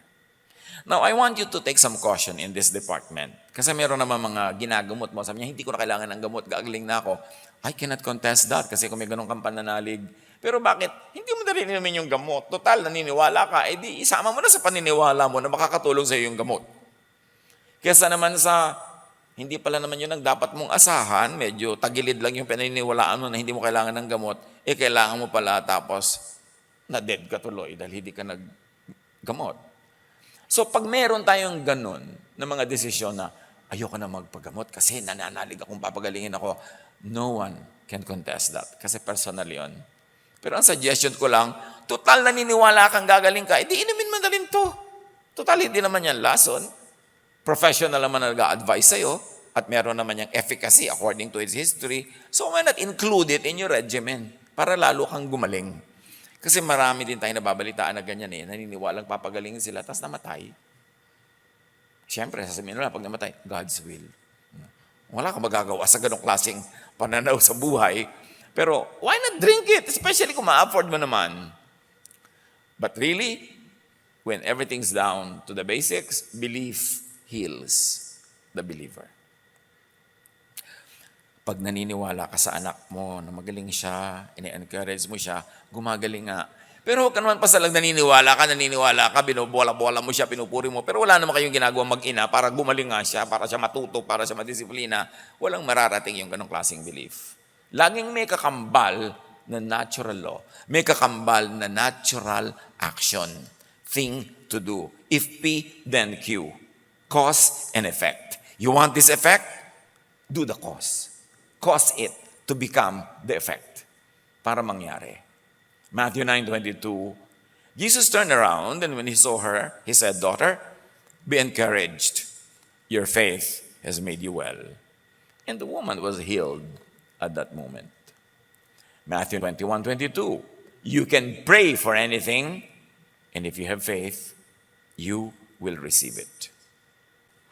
Now, I want you to take some caution in this department. Kasi meron naman mga ginagamot mo. Sabi niya, hindi ko na kailangan ng gamot, gagaling na ako. I cannot contest that kasi kung may ganun kang pananalig. Pero bakit? Hindi mo na rin inumin yung gamot. Total, naniniwala ka. Di isama mo na sa paniniwala mo na makakatulong sa iyo yung gamot. Kesa naman sa, hindi pala naman yun ang dapat mong asahan, medyo tagilid lang yung paniniwalaan mo na hindi mo kailangan ng gamot, kailangan mo pala tapos na-dead ka tuloy dahil hindi ka naggamot. So pag meron tayong ganun na mga desisyon na ayoko na magpagamot kasi nananalig akong papagalingin ako, no one can contest that kasi personal yun. Pero ang suggestion ko lang, total naniniwala kang gagaling ka, edi inumin mo na rin to. Total, hindi naman yan lason. Professional naman na nag-a-advise sa'yo at meron naman yung efficacy according to its history. So why not include it in your regimen para lalo kang gumaling? Kasi marami din tayo nababalitaan na ganyan naniniwalang papagalingin sila, tapos namatay. Siyempre, sasabihin nila, pag namatay, God's will. Wala kang magagawa sa ganong klaseng pananaw sa buhay. Pero why not drink it? Especially kung ma-afford mo naman. But really, when everything's down to the basics, belief heals the believer. Pag naniniwala ka sa anak mo na magaling siya, ini-encourage mo siya, gumagaling nga. Pero huwag ka naman pasalang naniniwala ka, binobola-bola mo siya, pinupuri mo, pero wala naman kayong ginagawa mag-ina para gumaling nga siya, para siya matuto, para siya madisiplina. Walang mararating yung ganong klaseng belief. Laging may kakambal na natural law. May kakambal na natural action. Thing to do. If P, then Q. Cause and effect. You want this effect? Do the cause. Cause it to become the effect. Para mangyari. Matthew 9:22. Jesus turned around and when he saw her, he said, Daughter, be encouraged. Your faith has made you well. And the woman was healed at that moment. Matthew 21:22. You can pray for anything, and if you have faith, you will receive it.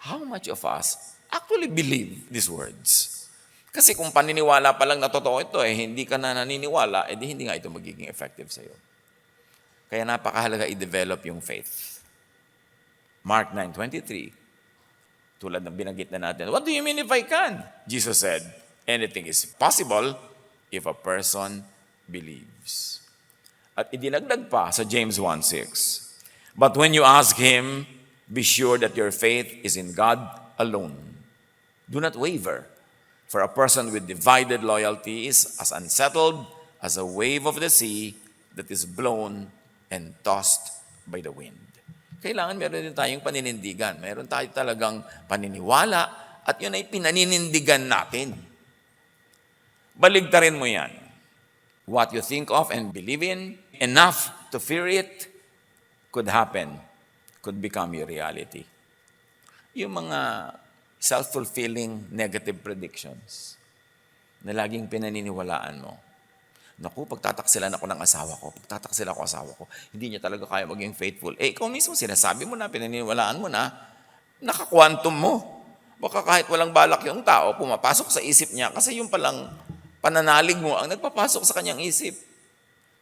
How much of us actually believe these words? Kasi kung paniniwala pa lang na totoo ito, hindi ka na naniniwala, hindi nga ito magiging effective sa'yo. Kaya napakahalaga i-develop yung faith. Mark 9:23. Tulad ng binanggit na natin, what do you mean if I can? Jesus said, anything is possible if a person believes. At idinagdag pa sa James 1:6. But when you ask him, be sure that your faith is in God alone. Do not waver, for a person with divided loyalty is as unsettled as a wave of the sea that is blown and tossed by the wind. Kailangan meron din tayong paninindigan. Meron tayo talagang paniniwala at yun ay pinaninindigan natin. Baligtarin mo yan. What you think of and believe in, enough to fear it, could happen, could become your reality. Yung mga self-fulfilling negative predictions na laging pinaniniwalaan mo. Naku, pagtataksilan ako ng asawa ko, hindi niya talaga kaya maging faithful. Ikaw mismo sinasabi mo na, pinaniniwalaan mo na, naka-quantum mo. Baka kahit walang balak yung tao, pumapasok sa isip niya kasi yung palang pananalig mo ang nagpapasok sa kanyang isip.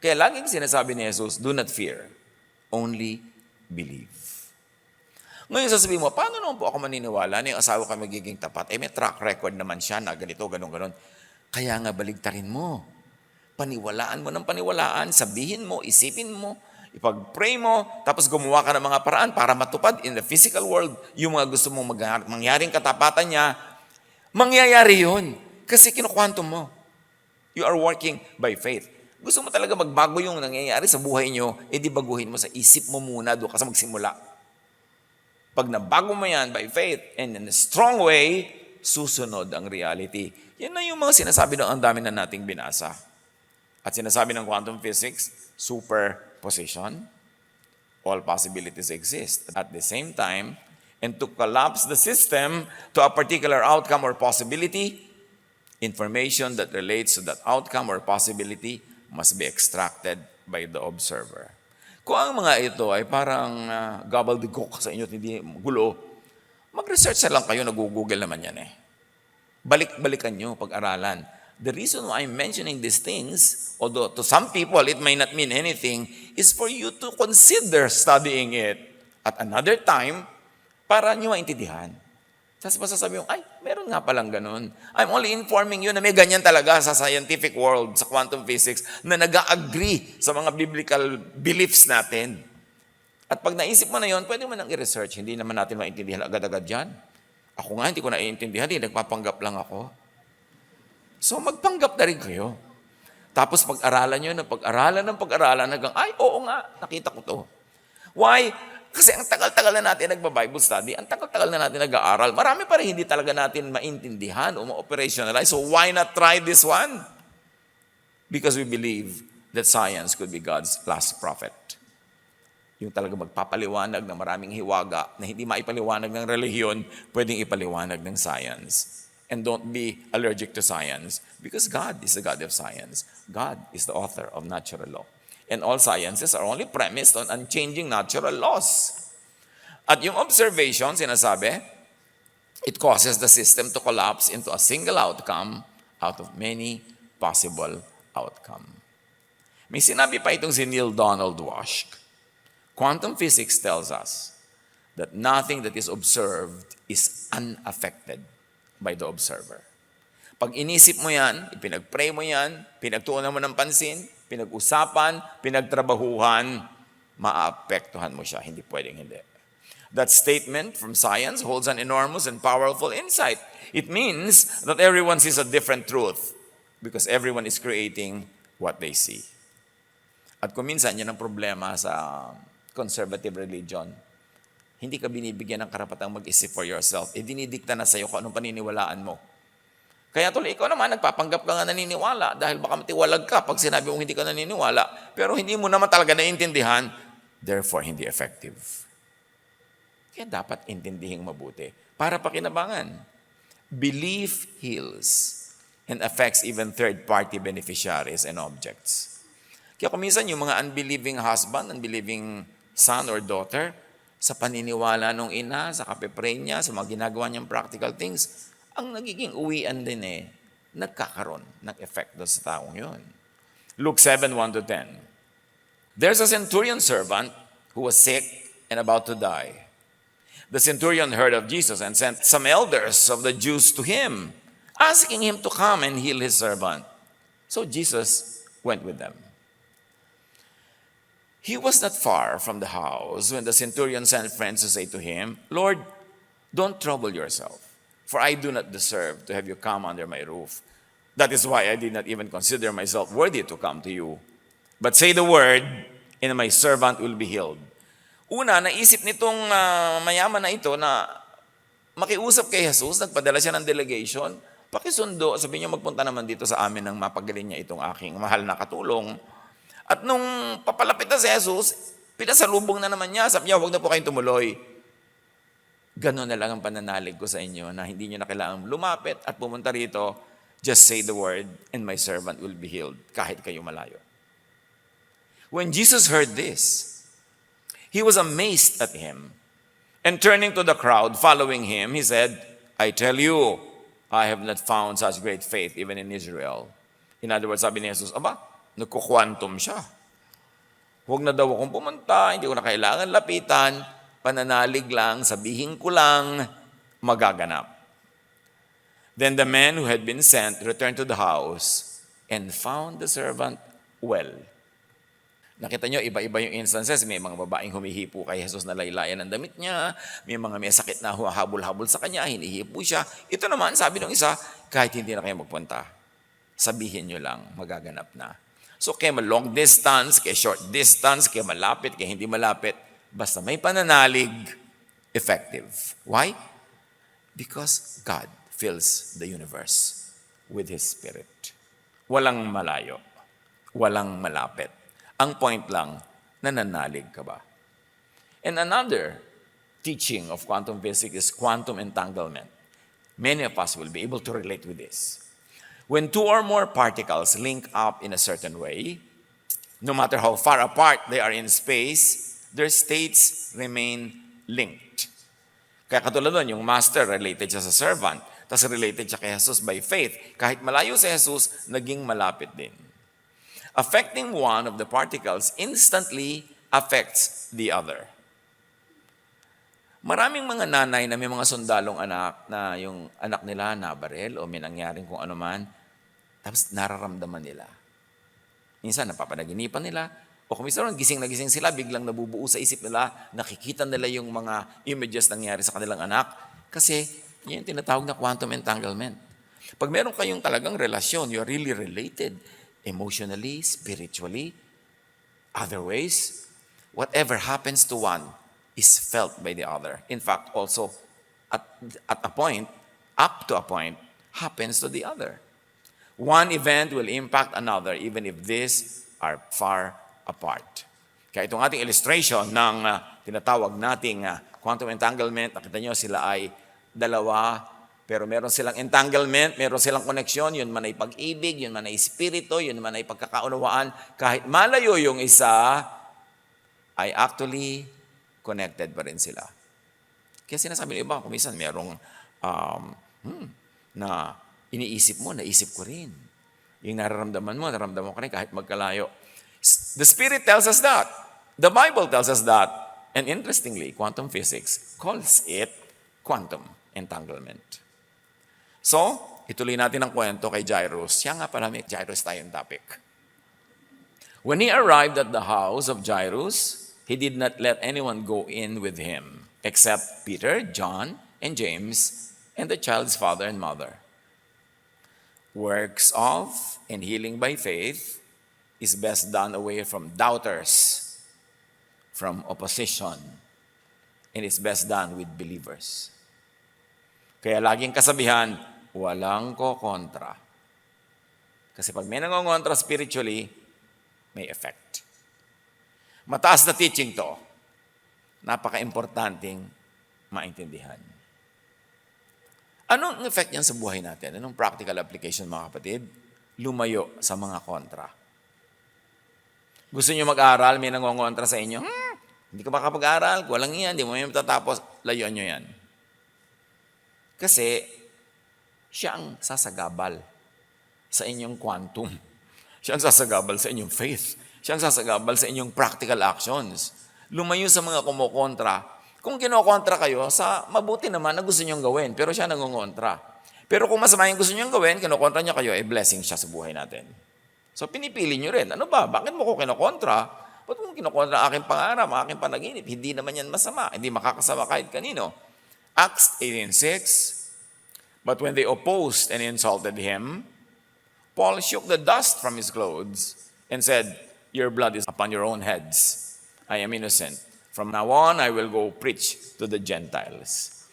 Kaya laging sinasabi ni Jesus, do not fear, only believe. Ngayon sasabihin mo, paano naman po ako maniniwala na yung asawa ko magiging tapat? May track record naman siya na ganito, ganon. Kaya nga baligtarin mo. Paniwalaan mo ng paniwalaan, sabihin mo, isipin mo, ipag-pray mo, tapos gumawa ka ng mga paraan para matupad in the physical world yung mga gusto mong mangyaring katapatan niya, mangyayari yun. Kasi kinukwantum mo. You are working by faith. Gusto mo talaga magbago yung nangyayari sa buhay nyo, edi baguhin mo sa isip mo muna, doon ka sa magsimula. Pag nabago mo yan by faith and in a strong way, susunod ang reality. Yan na yung mga sinasabi ng ang dami na nating binasa. At sinasabi ng quantum physics, superposition, all possibilities exist. At the same time, and to collapse the system to a particular outcome or possibility, information that relates to that outcome or possibility must be extracted by the observer. Kung ang mga ito ay parang gobbledygook sa inyo at hindi gulo, mag-research na lang kayo, nag-google naman yan eh. Balik-balikan nyo, pag-aralan. The reason why I'm mentioning these things, although to some people it may not mean anything, is for you to consider studying it at another time para nyo maintindihan. Tapos masasabi mo, ay, meron nga palang ganun. I'm only informing you na may ganyan talaga sa scientific world, sa quantum physics, na nag-agree sa mga biblical beliefs natin. At pag naisip mo na yon, pwede mo nang i-research. Hindi naman natin maintindihan agad-agad yan. Ako nga, hindi ko naiintindihan, nagpapanggap lang ako. So magpanggap na rin kayo. Tapos pag-aralan nyo, pag-aralan hanggang, ay, oo nga, nakita ko to. Why? Kasi ang tagal-tagal na natin nagba-Bible study, ang tagal-tagal na natin nag-aaral, marami pa rin hindi talaga natin maintindihan o ma-operationalize. So why not try this one? Because we believe that science could be God's last prophet. Yung talaga magpapaliwanag ng maraming hiwaga na hindi maipaliwanag ng relihiyon, pwedeng ipaliwanag ng science. And don't be allergic to science because God is the God of science. God is the author of natural law. And all sciences are only premised on unchanging natural laws. At yung observation, sinasabi, it causes the system to collapse into a single outcome out of many possible outcome. May sinabi pa itong si Neil Donald Walsh. Quantum physics tells us that nothing that is observed is unaffected by the observer. Pag inisip mo yan, ipinag-pray mo yan, pinagtuunan mo ng pansin, pinag-usapan, pinagtrabahuhan, maapektuhan mo siya. Hindi pwedeng hindi. That statement from science holds an enormous and powerful insight. It means that everyone sees a different truth because everyone is creating what they see. At kung minsan, yan ang problema sa conservative religion. Hindi ka binibigyan ng karapatang mag-isip for yourself. Dinidikta na sa'yo kung anong paniniwalaan mo. Kaya tuloy, ikaw naman, nagpapanggap ka nga naniniwala dahil baka matiwalag ka pag sinabi mong hindi ka naniniwala. Pero hindi mo naman talaga naiintindihan, therefore hindi effective. Kaya dapat intindihing mabuti para pakinabangan. Belief heals and affects even third-party beneficiaries and objects. Kaya kuminsan yung mga unbelieving husband, unbelieving son or daughter, sa paniniwala ng ina, sa kape-pray niya, sa mga ginagawa niyang practical things, ang nagiging uwian din nagkakaroon ng effect doon sa taong yun. Luke 7:1-10. There's a centurion servant who was sick and about to die. The centurion heard of Jesus and sent some elders of the Jews to him, asking him to come and heal his servant. So Jesus went with them. He was not far from the house when the centurion sent friends to say to him, Lord, don't trouble yourself. For I do not deserve to have you come under my roof. That is why I did not even consider myself worthy to come to you. But say the word, and my servant will be healed. Una, naisip nitong mayaman na ito na makiusap kay Jesus, nagpadala siya ng delegation, pakisundo, sabi niya magpunta naman dito sa amin nang mapagaling niya itong aking mahal na katulong. At nung papalapit na si Jesus, pinasalubong na naman niya, sabi niya, huwag na po kayong tumuloy. Ganon na lang ang pananalig ko sa inyo na hindi nyo na kailangan lumapit at pumunta rito. Just say the word and my servant will be healed kahit kayo malayo. When Jesus heard this, he was amazed at him. And turning to the crowd following him, he said, I tell you, I have not found such great faith even in Israel. In other words, sabi ni Jesus, aba, nagkukwantum siya. Huwag na daw akong pumunta, hindi ko na kailangan lapitan, pananalig lang, sabihin ko lang, magaganap. Then the man who had been sent returned to the house and found the servant well. Nakita nyo, iba-iba yung instances. May mga babaeng humihipo kay Jesus na laylayan ng damit niya. May mga may sakit na huhabol-habol sa kanya, hinihipo siya. Ito naman, sabi ng isa, kahit hindi na kayo magpunta, sabihin nyo lang, magaganap na. So, kaya long distance, kaya short distance, kaya malapit, kaya hindi malapit, basta may pananalig, effective. Why? Because God fills the universe with His Spirit. Walang malayo, walang malapit. Ang point lang, nananalig ka ba? And another teaching of quantum physics is quantum entanglement. Many of us will be able to relate with this. When two or more particles link up in a certain way, no matter how far apart they are in space, their states remain linked. Kaya katulad doon, yung master related siya sa servant, tapos related siya kay Jesus by faith. Kahit malayo si Jesus, naging malapit din. Affecting one of the particles instantly affects the other. Maraming mga nanay na may mga sundalong anak na yung anak nila nabaril o may nangyaring kung ano man, tapos nararamdaman nila. Minsan napapanaginipan nila, o kung minsan gising na gising sila, biglang nabubuo sa isip nila, nakikita nila yung mga images nangyari sa kanilang anak, kasi yan yung tinatawag na quantum entanglement. Pag meron kayong talagang relasyon, you're really related, emotionally, spiritually, other ways, whatever happens to one is felt by the other. In fact, also, at a point, up to a point, happens to the other. One event will impact another even if these are far apart. Kaya itong ating illustration ng tinatawag nating quantum entanglement, nakita nyo sila ay dalawa, pero meron silang entanglement, meron silang koneksyon, yun man ay pag-ibig, yun man ay espiritu, yun man ay pagkakaunawaan. Kahit malayo yung isa, ay actually connected pa rin sila. Kaya sinasabi ng iba, kung minsan merong na iniisip mo, naisip ko rin. Yung nararamdaman mo ko rin kahit magkalayo. The Spirit tells us that. The Bible tells us that. And interestingly, quantum physics calls it quantum entanglement. So, ituloy natin ang kwento kay Jairus. Siya nga pala, may Jairus tayong topic. When he arrived at the house of Jairus, he did not let anyone go in with him, except Peter, John, and James, and the child's father and mother. Works of and healing by faith is best done away from doubters, from opposition, and it's best done with believers. Kaya laging kasabihan, walang kokontra. Kasi pag may nangongontra spiritually, may effect. Mataas na teaching to. Napaka-importanting maintindihan. Anong effect niyan sa buhay natin? Anong practical application, mga kapatid? Lumayo sa mga kontra. Gusto niyo mag-aral, may nangongontra sa inyo? Hindi ka makapag-aral, walang yan, hindi mo may matatapos, layuan nyo yan. Kasi, siya ang sasagabal sa inyong quantum. Siya ang sasagabal sa inyong faith. Siya ang sasagabal sa inyong practical actions. Lumayo sa mga kumukontra. Kung kinokontra kayo, sa mabuti naman na gusto niyong gawin, pero siya nangongontra. Pero kung masama yung gusto niyong gawin, kinokontra niya kayo, blessing siya sa buhay natin. So pinipili niyo rin. Ano ba? Bakit mo ko kinokontra? Ba't mo kinokontra ang aking pangarap, ang aking panaginip? Hindi naman yan masama. Hindi makakasama kahit kanino. Acts 18:6. But when they opposed and insulted him, Paul shook the dust from his clothes and said, "Your blood is upon your own heads. I am innocent. From now on, I will go preach to the Gentiles."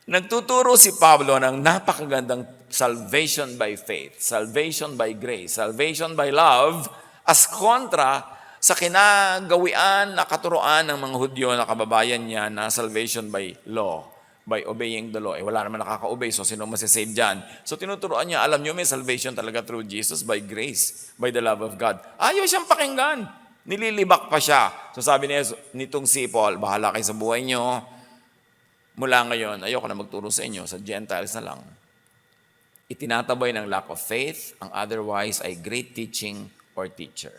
Nagtuturo si Pablo ng napakagandang salvation by faith, salvation by grace, salvation by love, as kontra sa kinagawian na katuroan ng mga Hudyo na kababayan niya na salvation by law, by obeying the law. Wala naman nakaka-obey, so sino masisave dyan? So tinuturoan niya, alam niyo may salvation talaga through Jesus by grace, by the love of God. Ayaw siyang pakinggan. Nililibak pa siya. So sabi nitong si Paul, bahala kayo sa buhay niyo. Mula ngayon, ayoko na magturo sa inyo, sa Gentiles na lang. Itinatabay ng lack of faith, ang otherwise ay great teaching or teacher.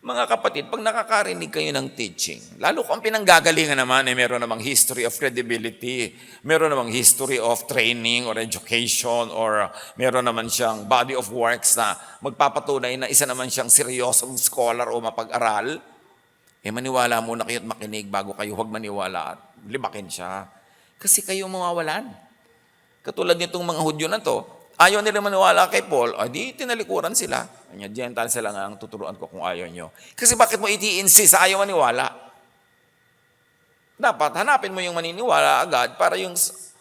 Mga kapatid, pag nakakarinig kayo ng teaching, lalo kung pinanggagalingan naman, meron namang history of credibility, meron namang history of training or education, or meron naman siyang body of works na magpapatunay na isa naman siyang seryosong scholar o mapag-aral, maniwala muna kayo at makinig bago kayo huwag maniwala at limakin siya. Kasi kayo mawawalan. Katulad nitong mga Hudyo na to, ayaw nila maniwala kay Paul, di tinalikuran sila. Kanya, Gentile sila nga ang tuturuan ko kung ayaw nyo. Kasi bakit mo iti-insist sa ayaw maniwala? Dapat hanapin mo yung maniniwala agad para yung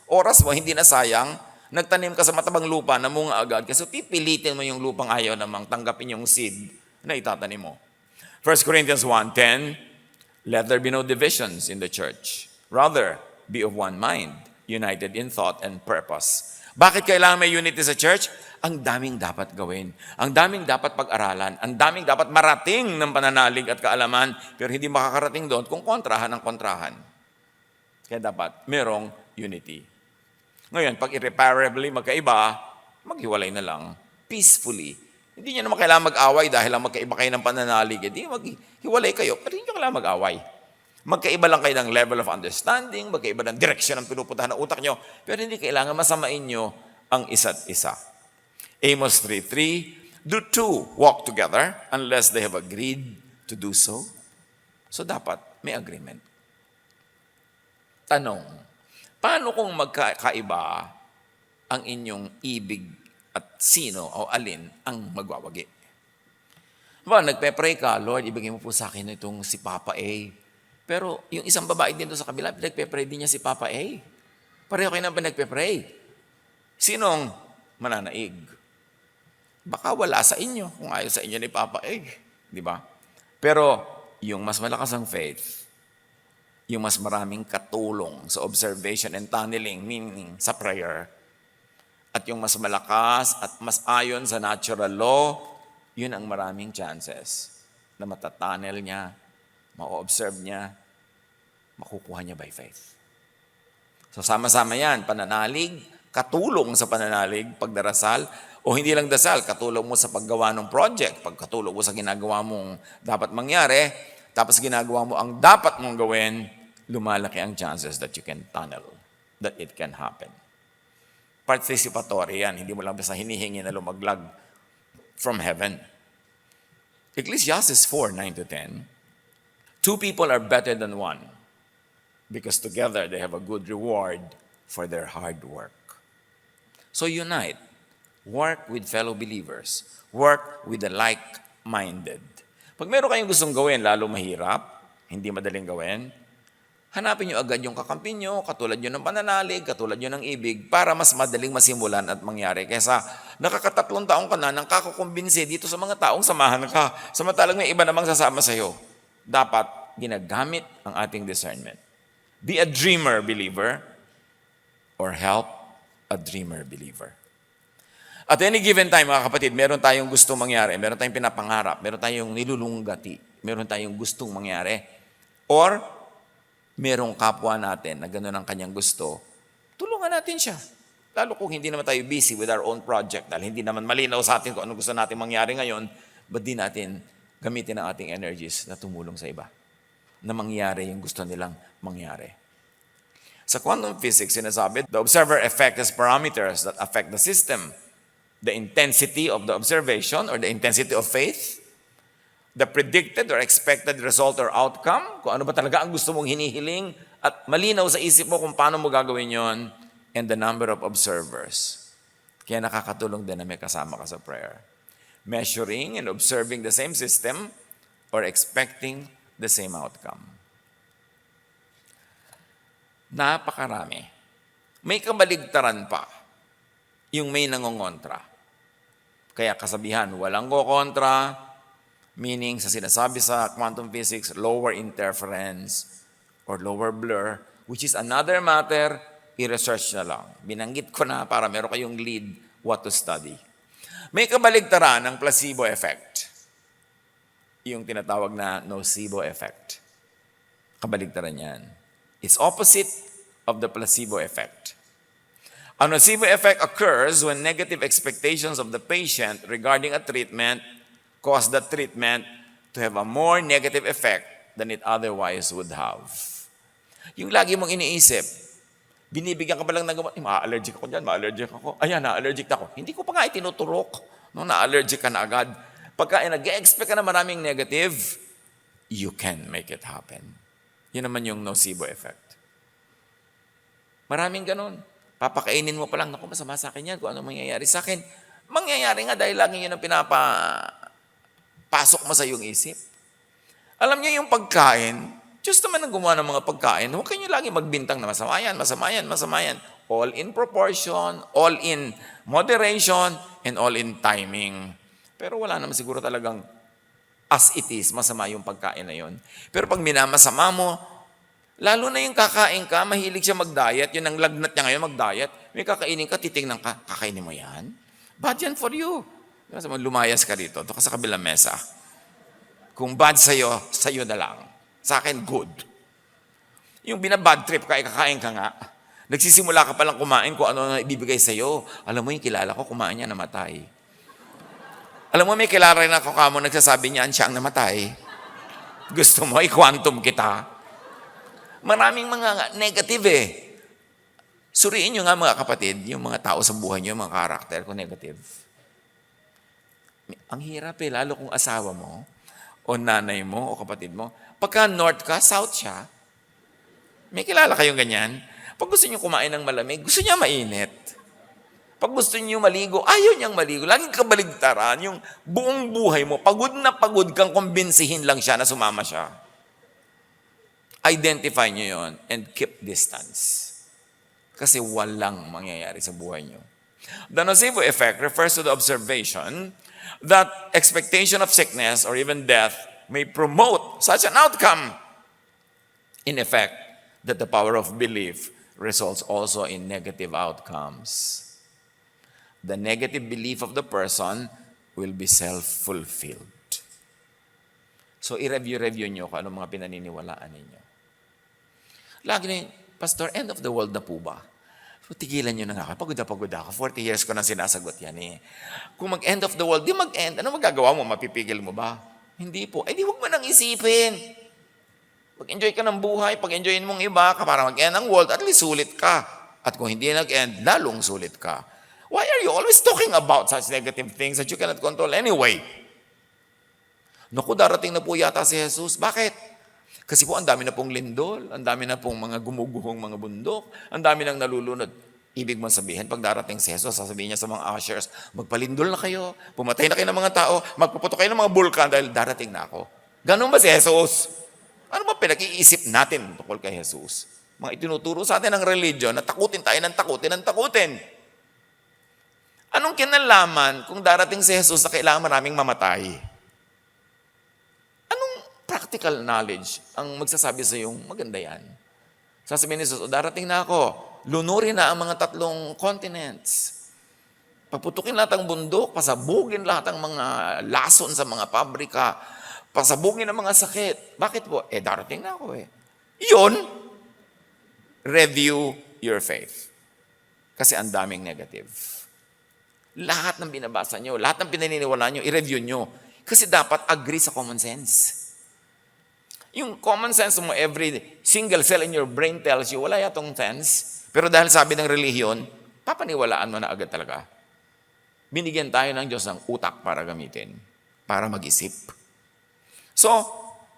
oras mo hindi na sayang. Nagtanim ka sa matabang lupa na munga agad kasi pipilitin mo yung lupang ayaw namang tanggapin yung seed na itatanim mo. 1 Corinthians 1:10, let there be no divisions in the church. Rather, be of one mind, united in thought and purpose. Bakit kailangan may unity sa church? Ang daming dapat gawin. Ang daming dapat pag-aralan. Ang daming dapat marating ng pananalig at kaalaman, pero hindi makakarating doon kung kontrahan ang kontrahan. Kaya dapat merong unity. Ngayon, pag irreparably magkaiba, maghiwalay na lang, peacefully. Hindi nyo naman kailangan mag-away dahil lang magkaiba kayo ng pananalig. Hindi, maghiwalay kayo, pero hindi nyo kailangan mag-away. Magkaiba lang kayo ng level of understanding, magkaiba ng direksyon ng pinupuntahan ng utak nyo, pero hindi kailangan masamain nyo ang isa't isa. Amos 3:3, do two walk together unless they have agreed to do so? So dapat may agreement. Tanong, paano kung magkaiba ang inyong ibig at sino o alin ang magwawagi? Nagpe-pray ka, Lord, ibigay mo po sa akin itong si Papa A. Pero yung isang babae din doon sa kabila, pinagpe-pray din niya si Papa A. Pareho kayo nang pinagpe-pray. Sinong mananaig? Baka wala sa inyo kung ayaw sa inyo ni Papa A. Di ba? Pero yung mas malakas ang faith, yung mas maraming katulong sa observation and tunneling, meaning sa prayer, at yung mas malakas at mas ayon sa natural law, yun ang maraming chances na matatunnel niya, ma-observe niya, makukuha niya by faith. So sama-sama yan, pananalig, katulong sa pananalig, pagdarasal, o hindi lang dasal, katulong mo sa paggawa ng project, pagkatulong mo sa ginagawa mong dapat mangyari, tapos ginagawa mo ang dapat mong gawin, lumalaki ang chances that you can tunnel, that it can happen. Participatory yan, hindi mo lang basta hinihingi na lumaglag from heaven. Ecclesiastes 4:9-10, 2 people are better than one because together they have a good reward for their hard work. So unite. Work with fellow believers. Work with the like-minded. Pag meron kayong gustong gawin, lalo mahirap, hindi madaling gawin, hanapin nyo agad yung kakampi nyo, katulad nyo ng pananalig, katulad nyo ng ibig, para mas madaling masimulan at mangyari. Kaysa nakakatatlong taong ka na nang kakukumbinsi dito sa mga taong samahan ka, samantalang may iba namang sasama sa'yo. Dapat ginagamit ang ating discernment. Be a dreamer believer or help a dreamer believer. At any given time, mga kapatid, meron tayong gustong mangyari, meron tayong pinapangarap, meron tayong nilulunggati, meron tayong gustong mangyari, or merong kapwa natin na gano'n ang kanyang gusto, tulungan natin siya. Lalo kung hindi naman tayo busy with our own project, dahil hindi naman malinaw sa atin kung ano gusto natin mangyari ngayon, ba't di natin gamitin ang ating energies na tumulong sa iba, na mangyari yung gusto nilang mangyari. Sa quantum physics, sinasabi, the observer effect has parameters that affect the system. The intensity of the observation or the intensity of faith, the predicted or expected result or outcome, kung ano ba talaga ang gusto mong hinihiling at malinaw sa isip mo kung paano mo gagawin yon, and the number of observers. Kaya nakakatulong din na may kasama ka sa prayer. Measuring and observing the same system or expecting the same outcome. Napakarami. May kabaligtaran pa yung may nangongontra. Kaya kasabihan, walang kokontra, meaning sa sinasabi sa quantum physics, lower interference or lower blur, which is another matter, i-research na lang. Binanggit ko na para meron kayong lead what to study. May kabaligtaran ng placebo effect. Yung tinatawag na nocebo effect. Kabaligtaran yan. It's opposite of the placebo effect. A nocebo effect occurs when negative expectations of the patient regarding a treatment cause the treatment to have a more negative effect than it otherwise would have. Yung lagi mong iniisip, binibigyan ka pa lang ng gamot, ma-allergic ako dyan, ma-allergic ako. Ayan, na-allergic na ako. Hindi ko pa nga itinuturok. No, na-allergic ka na agad. Pagka nag-expect ka na maraming negative, you can make it happen. Yun naman yung nocebo effect. Maraming ganun. Papakainin mo pa lang, naku, masama sa akin yan, kung ano mangyayari sa akin. Mangyayari nga dahil lagi yun ang pinapasok mo sa iyong isip. Alam niyo yung pagkain, Diyos naman ang gumawa ng mga pagkain. Huwag kayo lagi magbintang na masama yan, masama yan, masama yan. All in proportion, all in moderation, and all in timing. Pero wala naman siguro talagang as it is, masama yung pagkain na yun. Pero pag minamasama mo, lalo na yung kakain ka, mahilig siya mag-diet, yun ang lagnat niya ngayon, mag-diet. May kakainin ka, titingnan ka, kakainin mo yan? Bad yan for you. Lumayas ka dito, ito ka sa kabilang mesa. Kung bad sa'yo, sa'yo na lang. Sa akin, good. Yung binabad trip ka, kakain ka nga. Nagsisimula ka palang kumain kung ano na ibibigay sa'yo. Alam mo yung kilala ko, kumain niya, namatay. Alam mo, may kilala rin ako kamo, nagsasabi niya, siya ang namatay. Gusto mo, i-quantum kita. Maraming mga negative eh. Suriin nyo nga mga kapatid, yung mga tao sa buhay nyo, yung mga karakter ko negative. Ang hirap eh, lalo kung asawa mo, o nanay mo, o kapatid mo. Pagka north ka, south siya. May kilala kayong ganyan? Pag gusto niyo kumain ng malamig, gusto niya mainit. Pag gusto niyo maligo, ayaw niyang maligo. Laging kabaligtaran, yung buong buhay mo, pagod na pagod kang kumbinsihin lang siya na sumama siya. Identify niyo yon and keep distance. Kasi walang mangyayari sa buhay niyo. The nocebo effect refers to the observation that expectation of sickness or even death may promote such an outcome. In effect, that the power of belief results also in negative outcomes. The negative belief of the person will be self-fulfilled. So, i-review nyo kung anong mga pinaniniwalaan ninyo. Lagi na yun, Pastor, end of the world na po ba? So, tigilan nyo na nga. Pagod ako. 40 years ko nang sinasagot yan eh. Kung mag-end of the world, di mag-end. Ano magagawa mo? Mapipigil mo ba? Hindi po. Di huwag mo nang isipin. Pag-enjoy ka ng buhay, pag-enjoyin mong iba, para mag-end ang world, at least sulit ka. At kung hindi nag-end, lalong sulit ka. Why are you always talking about such negative things that you cannot control anyway? Naku, darating na po yata si Jesus. Bakit? Kasi po, ang dami na pong lindol, ang dami na pong mga gumuguhong mga bundok, ang dami nang nalulunod. Ibig mong sabihin, pag darating si Jesus, sasabihin niya sa mga ushers, magpalindol na kayo, pumatay na kayo ng mga tao, magpuputo kayo ng mga bulkan dahil darating na ako. Ganun ba si Jesus? Ano ba pinag-iisip natin tungkol kay Jesus? Mga itinuturo sa atin ng religion na takutin tayo ng takutin. Anong kinalaman kung darating si Jesus na kailangan maraming mamatay? Anong practical knowledge ang magsasabi sa iyong maganda yan? Sasabihin ni Jesus, darating na ako, lunurin na ang mga 3 continents. Pagputukin lahat ang bundok, pasabugin lahat ang mga lason sa mga pabrika, pasabugin ang mga sakit. Bakit po? Darating na ako eh. Yun, review your faith. Kasi ang daming negative. Lahat ng binabasa nyo, lahat ng pinaniniwalaan nyo, i-review nyo. Kasi dapat agree sa common sense. Yung common sense mo, every single cell in your brain tells you, wala yatong sense. Pero dahil sabi ng relihiyon, papaniwalaan mo na agad talaga. Binigyan tayo ng Diyos ng utak para gamitin, para mag-isip. So,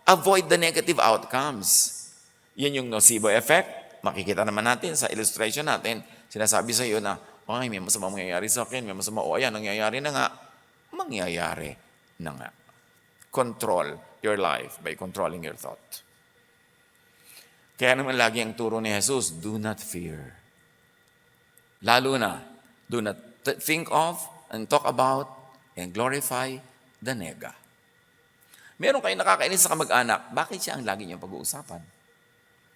avoid the negative outcomes. Yan yung nocebo effect. Makikita naman natin sa illustration natin. Sinasabi sa iyo na, ay, may masama mangyayari sa akin, may masama, ayan, nangyayari na nga. Mangyayari na nga. Control your life by controlling your thought. Kaya naman lagi ang turo ni Jesus, do not fear. Lalo na, do not think of and talk about and glorify the nega. Meron kayo nakakainis sa kamag-anak, bakit siya ang lagi niyong pag-uusapan?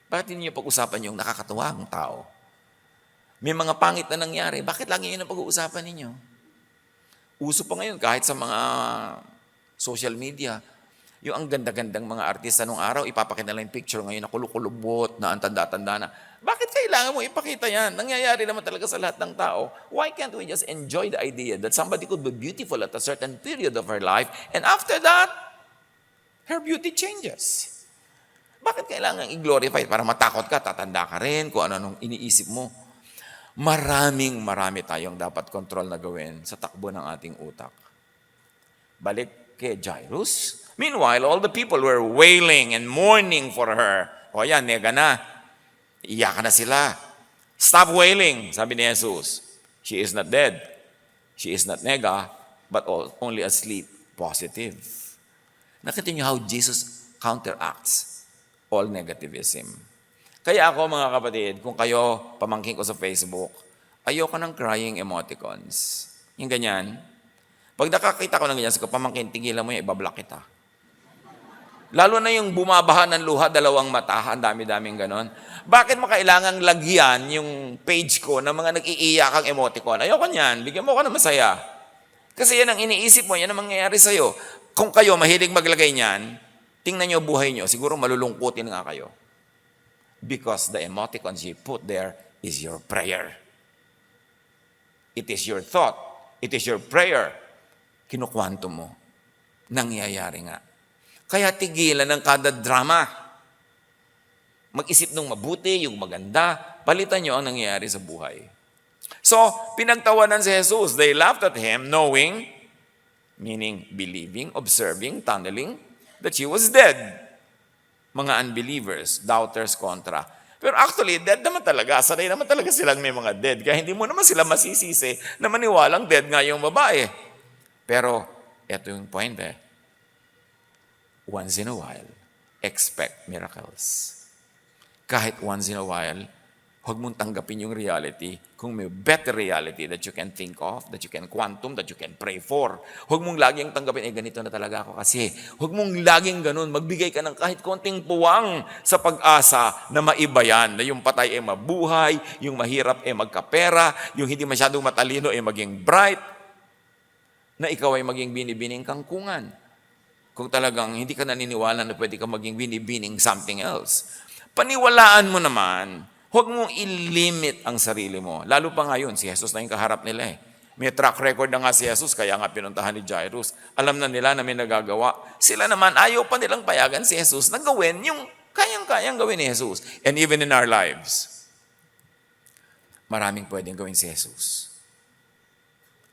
Bakit hindi niyo pag-usapan yung nakakatuwang tao? May mga pangit na nangyari, bakit lagi niyo na pag-uusapan ninyo? Uso pa ngayon kahit sa mga social media, yung ang ganda-gandang mga artista nung araw, ipapakita lang yung picture ngayon na kulukulubot, na ang tanda-tanda na. Bakit kailangan mo ipakita yan? Nangyayari naman talaga sa lahat ng tao. Why can't we just enjoy the idea that somebody could be beautiful at a certain period of her life, and after that, Her beauty changes. Bakit kailangan i-glorify? Para matakot ka, tatanda ka rin, kung ano-anong iniisip mo. Marami tayong dapat control na gawin sa takbo ng ating utak. Balik kay Jairus. Meanwhile, all the people were wailing and mourning for her. O yan, nega na. Iyakan na sila. Stop wailing, sabi ni Jesus. She is not dead. She is not nega, but only asleep. Positive. Nakita niyo how Jesus counteracts all negativism. Kaya ako, mga kapatid, kung kayo, pamangkin ko sa Facebook, ayoko ng crying emoticons. Yung ganyan. Pag nakakita ko ng ganyan, sa pamangkin, tigilan mo yan, ibablock kita. Lalo na yung bumabaha ng luha, dalawang mata, ang dami-daming ganon. Bakit mo kailangang lagyan yung page ko ng mga nag-iiyakang emoticon? Ayoko niyan, bigyan mo ko ng masaya. Kasi yan ang iniisip mo, yan ang mangyayari sa'yo. Kung kayo mahilig maglagay niyan, tingnan niyo buhay niyo, siguro malulungkutin nga kayo. Because the emoticons you put there is your prayer. It is your thought. It is your prayer. Kinukwanto mo. Nangyayari nga. Kaya tigilan ng kada drama. Mag-isip ng mabuti, yung maganda. Palitan nyo ang nangyayari sa buhay. So, pinagtawanan si Jesus. They laughed at him knowing, meaning believing, observing, tunneling, that she was dead. Mga unbelievers, doubters, kontra. Pero actually, dead naman talaga. Sanay naman talaga silang may mga dead. Kaya hindi mo naman sila masisisi na maniwalang dead nga yung babae. Pero, eto yung point once in a while, expect miracles. Kahit once in a while, huwag mong tanggapin yung reality kung may better reality that you can think of, that you can quantum, that you can pray for. Huwag mong laging tanggapin, ganito na talaga ako kasi. Huwag mong laging ganun, magbigay ka ng kahit konting puwang sa pag-asa na maiba yan, na yung patay ay mabuhay, yung mahirap ay magkapera, yung hindi masyadong matalino ay maging bright, na ikaw ay maging binibining kangkungan. Kung talagang hindi ka naniniwala na pwede ka maging binibining something else. Paniwalaan mo naman, huwag mong ilimit ang sarili mo. Lalo pa ngayon, si Jesus na yung kaharap nila May track record na nga si Jesus, kaya nga pinuntahan ni Jairus. Alam na nila na may nagagawa. Sila naman, ayaw pa nilang payagan si Jesus na gawin yung kayang-kayang gawin ni Jesus. And even in our lives, maraming pwedeng gawin si Jesus.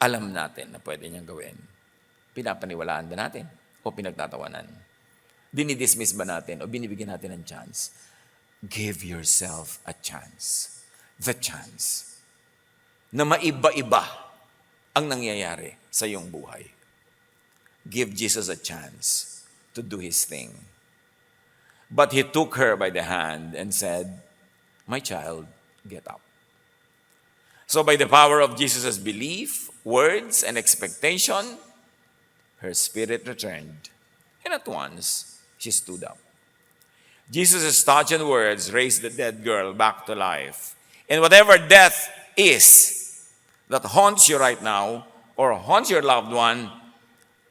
Alam natin na pwede niyang gawin. Pinapaniwalaan ba natin? O pinagtatawanan? Dinidismiss ba natin o binibigyan natin ng chance? Give yourself a chance. The chance na maiba-iba ang nangyayari sa iyong buhay. Give Jesus a chance to do His thing. But He took her by the hand and said, "My child, get up." So by the power of Jesus' belief, words, and expectation, her spirit returned, and at once, she stood up. Jesus' touch and words raised the dead girl back to life. And whatever death is that haunts you right now, or haunts your loved one,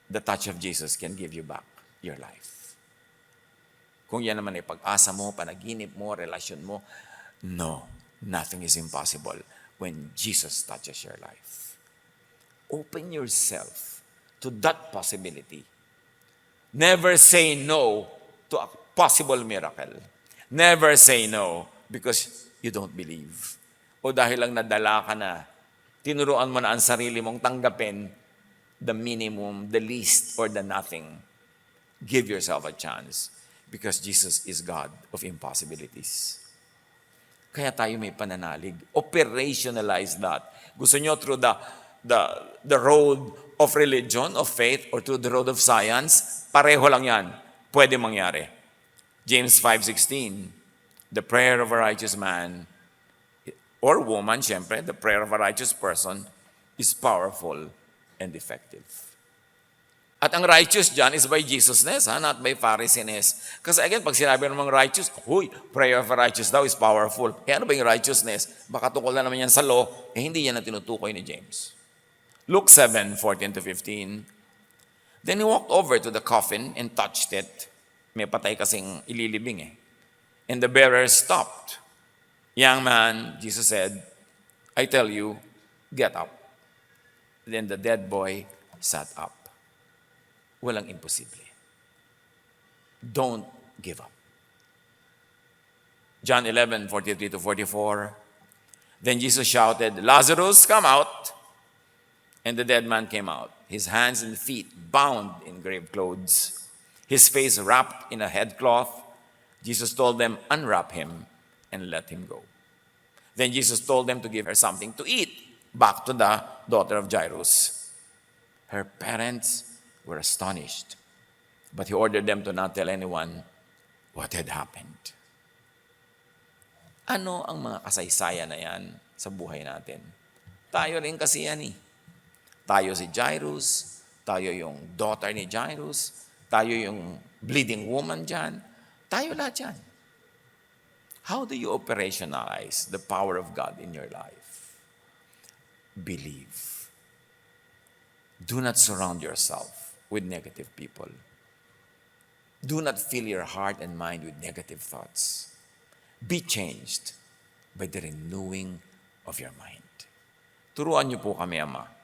the touch of Jesus can give you back your life. Kung yan naman ay pag-asa mo, panaginip mo, relasyon mo, no, nothing is impossible when Jesus touches your life. Open yourself to that possibility. Never say no to a possible miracle. Never say no because you don't believe. O dahil lang nadala ka na, tinuruan mo na ang sarili mong tanggapin the minimum, the least, or the nothing. Give yourself a chance because Jesus is God of impossibilities. Kaya tayo may pananalig. Operationalize that. Gusto nyo through the road of religion, of faith, or through the road of science, pareho lang yan. Pwede mangyari. James 5:16, the prayer of a righteous man, or woman, syempre, the prayer of a righteous person is powerful and effective. At ang righteous dyan is by Jesusness, not by Phariseesness. Kasi again, pag sinabi ng mga righteous, prayer of a righteous daw is powerful. Ano ba yung righteousness? Baka tungkol na naman yan sa law, hindi yan ang tinutukoy ni James. Luke 7:14-15. Then he walked over to the coffin and touched it. May patay kasing ililibing And the bearer stopped. Young man, Jesus said, I tell you, get up. Then the dead boy sat up. Walang imposible. Don't give up. John 11:43 to 44. Then Jesus shouted, Lazarus, come out. And the dead man came out, his hands and feet bound in grave clothes, his face wrapped in a headcloth. Jesus told them, unwrap him and let him go. Then Jesus told them to give her something to eat. Back to the daughter of Jairus. Her parents were astonished, but he ordered them to not tell anyone what had happened. Ano ang mga kasaysayan na yan sa buhay natin? Tayo rin kasi yan eh. Tayo si Jairus, tayo yung daughter ni Jairus, tayo yung bleeding woman dyan, tayo lahat yan. How do you operationalize the power of God in your life? Believe. Do not surround yourself with negative people. Do not fill your heart and mind with negative thoughts. Be changed by the renewing of your mind. Turuan niyo po kami, Ama,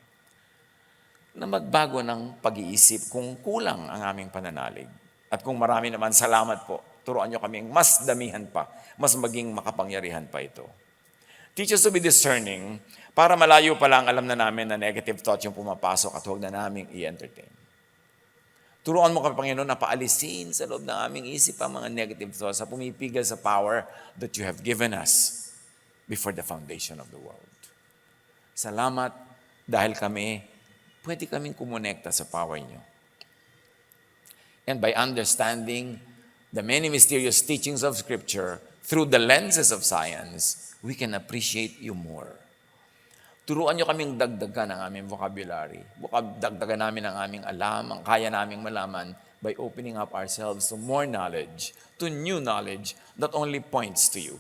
na magbago ng pag-iisip kung kulang ang aming pananalig. At kung marami naman, salamat po. Turuan niyo kaming mas damihan pa, mas maging makapangyarihan pa ito. Teach us to be discerning para malayo pa lang alam na namin na negative thoughts yung pumapasok at huwag na naming i-entertain. Turuan mo kami, Panginoon, na paalisin sa loob ng aming isip ang mga negative thoughts na pumipigil sa power that you have given us before the foundation of the world. Salamat dahil pwede kaming kumonekta sa power niyo. And by understanding the many mysterious teachings of Scripture through the lenses of science, we can appreciate you more. Turuan niyo kaming dagdagan ang aming vocabulary. Dagdagan namin ang aming alam, ang kaya naming malaman by opening up ourselves to more knowledge, to new knowledge that only points to you.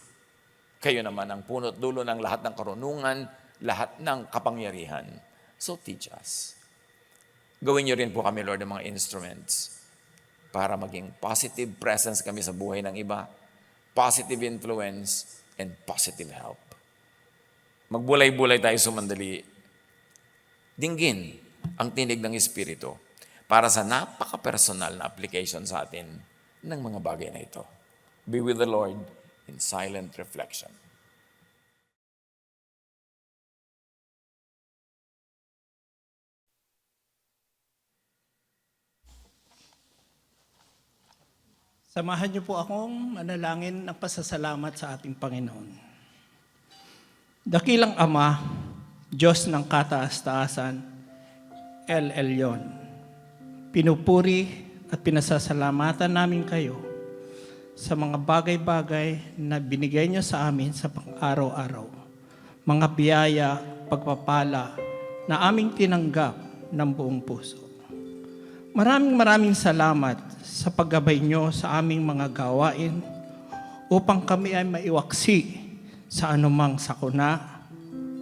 Kayo naman ang punot dulo ng lahat ng karunungan, lahat ng kapangyarihan. So teach us. Gawin niyo rin po kami, Lord, ng mga instruments para maging positive presence kami sa buhay ng iba, positive influence, and positive help. Magbulay-bulay tayo sumandali. Dinggin ang tinig ng Espiritu para sa napaka-personal na application sa atin ng mga bagay na ito. Be with the Lord in silent reflection. Samahan niyo po akong manalangin ng pasasalamat sa ating Panginoon. Dakilang Ama, Diyos ng kataas-taasan, El Elyon, pinupuri at pinasasalamatan namin kayo sa mga bagay-bagay na binigay niyo sa amin sa pang-araw-araw. Mga biyaya, pagpapala na aming tinanggap ng buong puso. Maraming salamat sa paggabay niyo sa aming mga gawain upang kami ay maiwaksi sa anumang sakuna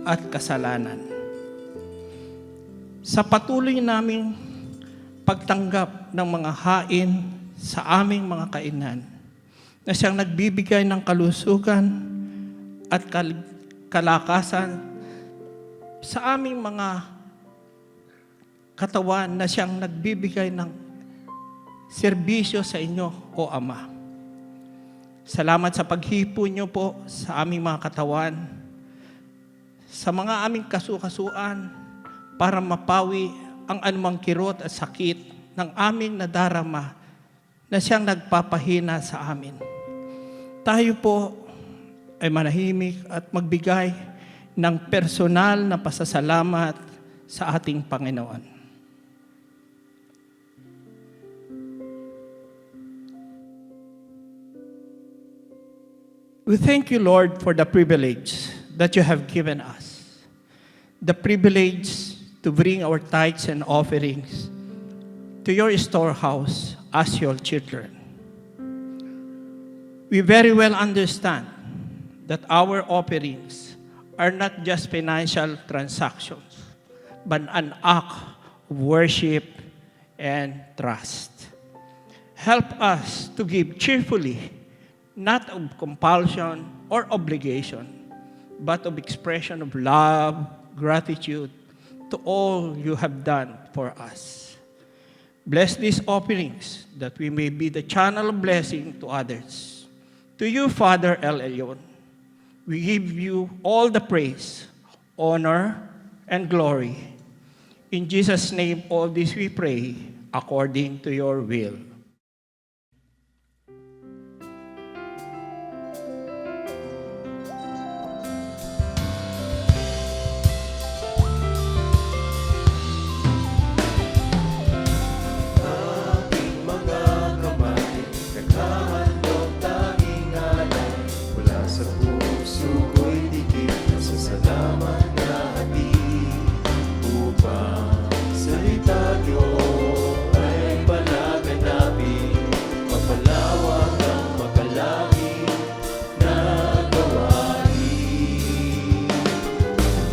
at kasalanan. Sa patuloy naming pagtanggap ng mga hain sa aming mga kainan, na siyang nagbibigay ng kalusugan at kalakasan sa aming mga katawan, na siyang nagbibigay ng serbisyo sa inyo, O Ama. Salamat sa paghipo niyo po sa aming mga katawan, sa mga aming kasukasuan, para mapawi ang anumang kirot at sakit ng aming nadarama na siyang nagpapahina sa amin. Tayo po ay manahimik at magbigay ng personal na pasasalamat sa ating Panginoon. We thank you, Lord, for the privilege that you have given us. The privilege to bring our tithes and offerings to your storehouse as your children. We very well understand that our offerings are not just financial transactions, but an act of worship and trust. Help us to give cheerfully, not of compulsion or obligation, but of expression of love, gratitude to all you have done for us. Bless these offerings that we may be the channel of blessing to others. To you, Father El Elyon, we give you all the praise, honor, and glory. In Jesus' name, all this we pray, according to your will. Aking mga kamay, naghahandog tanging alay. Mula sa puso ko'y dikit na sa salamat na hatid. Upang salita niyo ay palaganapin, mapalawak ang makalangin na gawain.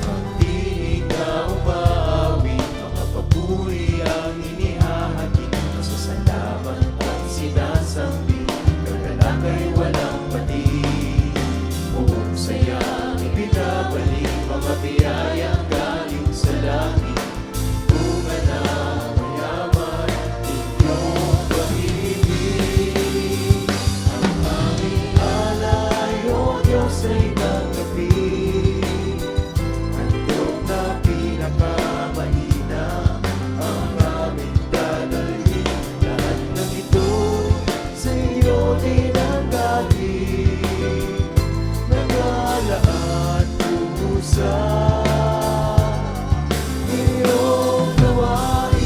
Ang tinig na umaawi, mga papuri ang inihahatid. Masasalamat at sinasabi, kagalak ay walang pati. Buong saya ibinabalik, mga biyayang galing sa langit. Bunga ng mayaman, inyong pag-ibig. Ang aming alay, O Diyos, ay tanggapin. Handog na pinakamahina ang aming dadalhin. Lahat ng ito sa iyo din ang galing. Nagalaan tungo sa iyong gawain.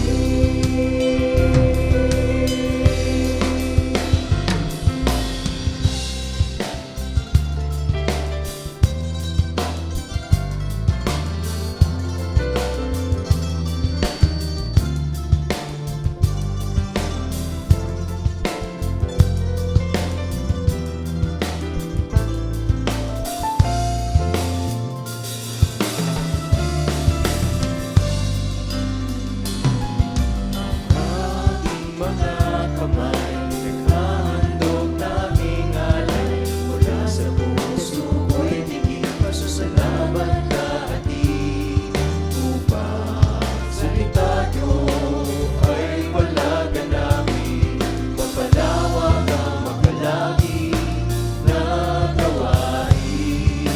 Aking mga kamay, naghahandog tanging alay. Mula sa puso ko'y tingin, pasasalamat na hatid. Upang salita niyo ay palaganapin, mapalawak ang makalangin na gawain.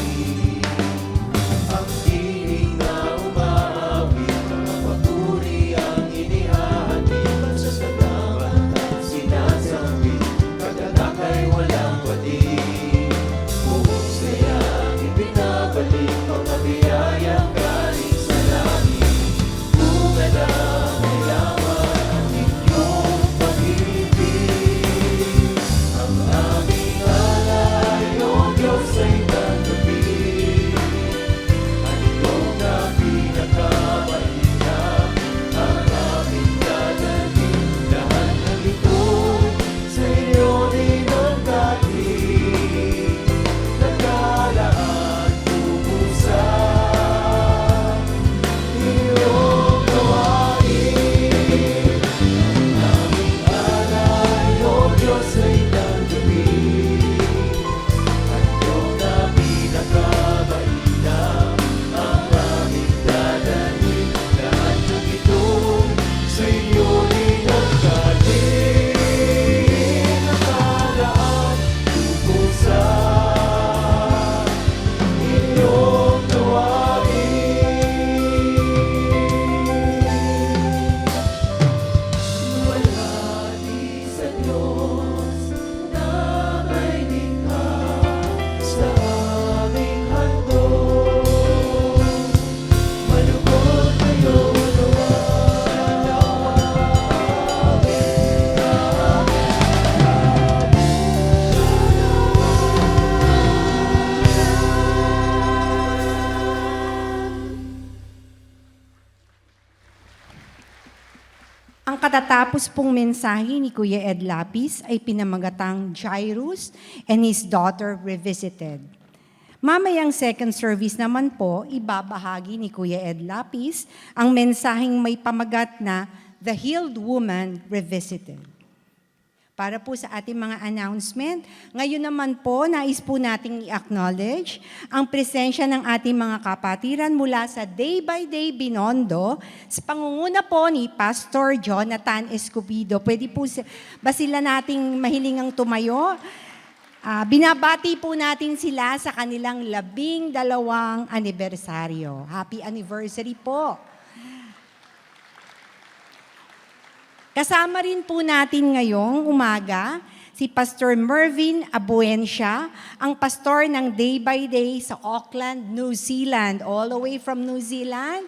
Ang tinig na umaawi, mga papuri ang inihahatid. Masasalamat at sinasabi, kagalak ay walang pati. Buong saya ibinabalik, mga biyayang galing sa langit. Bunga ng mayaman, ang inyong pag-ibig. Ang aming alay, O Diyos, ay tanggapin. Handog na pinakamahina ang aming dadalhin. Lahat ng ito sa iyo din ang galing. Nagkalaan tungo sa iyong gawain. Ang aming alay, O Diyos, ay tanggapin. Handog na pinakamahina ang aming dadalhin. Lahat ng ito sa iyo din ang galing. Nakalaan tungo sa iyong gawain. Walhati sa Diyos na may likha sa aming handog. Malugod kayo Ang katatapos pong mensahe ni Kuya Ed Lapis ay pinamagatang Jairus and his daughter revisited. Mamayang second service naman po, ibabahagi ni Kuya Ed Lapis ang mensaheng may pamagat na The Healed Woman Revisited. Para po sa ating mga announcement, ngayon naman po, nais po nating i-acknowledge ang presensya ng ating mga kapatiran mula sa Day by Day Binondo sa pangunguna po ni Pastor Jonathan Escobido. Pwede po ba sila nating mahilingang tumayo? Binabati po natin sila sa kanilang 12 anibersaryo. Happy anniversary po! Kasama rin po natin ngayong umaga si Pastor Mervin Abuencia, ang pastor ng Day by Day sa Auckland, New Zealand, all the way from New Zealand.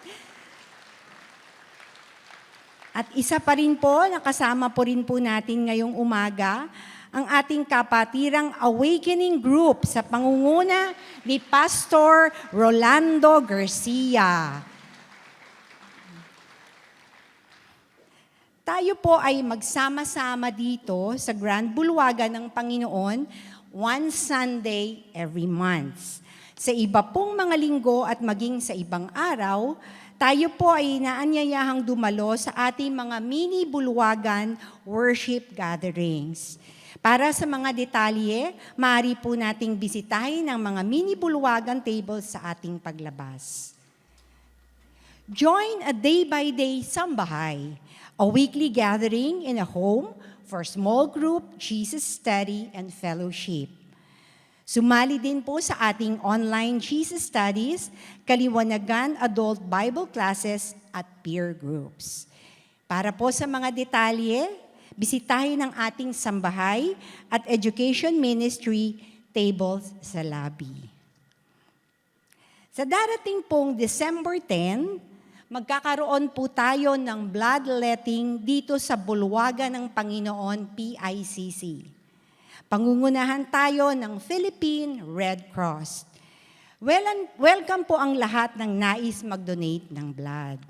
At isa pa rin po, nakasama po rin po natin ngayong umaga, ang ating kapatirang Awakening Group sa pangunguna ni Pastor Rolando Garcia. Tayo po ay magsama-sama dito sa Grand Bulwagan ng Panginoon one Sunday every month. Sa iba pong mga linggo at maging sa ibang araw, tayo po ay inaanyayahang dumalo sa ating mga mini bulwagan worship gatherings. Para sa mga detalye, maaari po nating bisitahin ang mga mini bulwagan tables sa ating paglabas. Join a day-by-day sambahay, a weekly gathering in a home for small group, Jesus study, and fellowship. Sumali din po sa ating online Jesus studies, kaliwanagan adult Bible classes at peer groups. Para po sa mga detalye, bisitahin ang ating sambahay at education ministry tables sa lobby. Sa darating pong December 10, magkakaroon po tayo ng bloodletting dito sa Bulwagan ng Panginoon, PICC. Pangungunahan tayo ng Philippine Red Cross. Welcome po ang lahat ng nais mag-donate ng blood.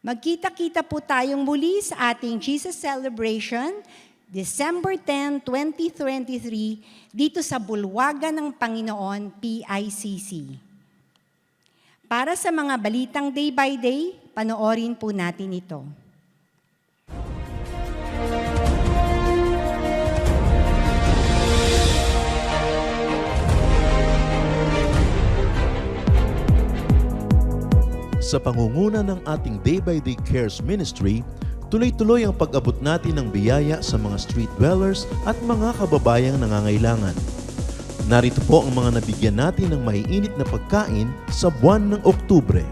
Magkita-kita po tayong muli sa ating Jesus Celebration, December 10, 2023, dito sa Bulwagan ng Panginoon, PICC. Para sa mga balitang day by day, panoorin po natin ito. Sa pangunguna ng ating Day by Day Cares Ministry, tuloy-tuloy ang pag-abot natin ng biyaya sa mga street dwellers at mga kababayang nangangailangan. Narito po ang mga nabigyan natin ng maiinit na pagkain sa buwan ng Oktubre.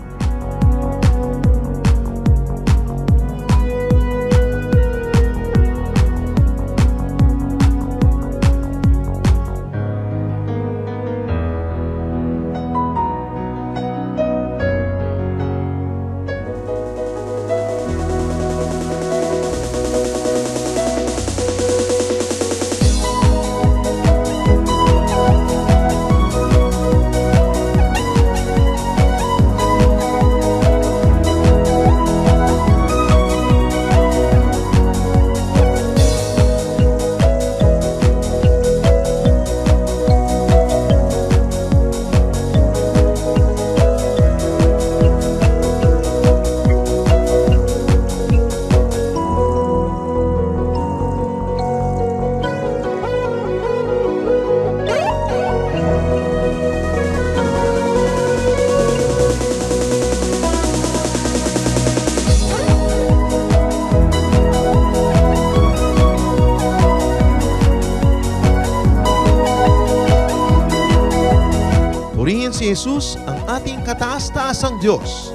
Purihin si Jesus, ang ating kataas-taasang Diyos.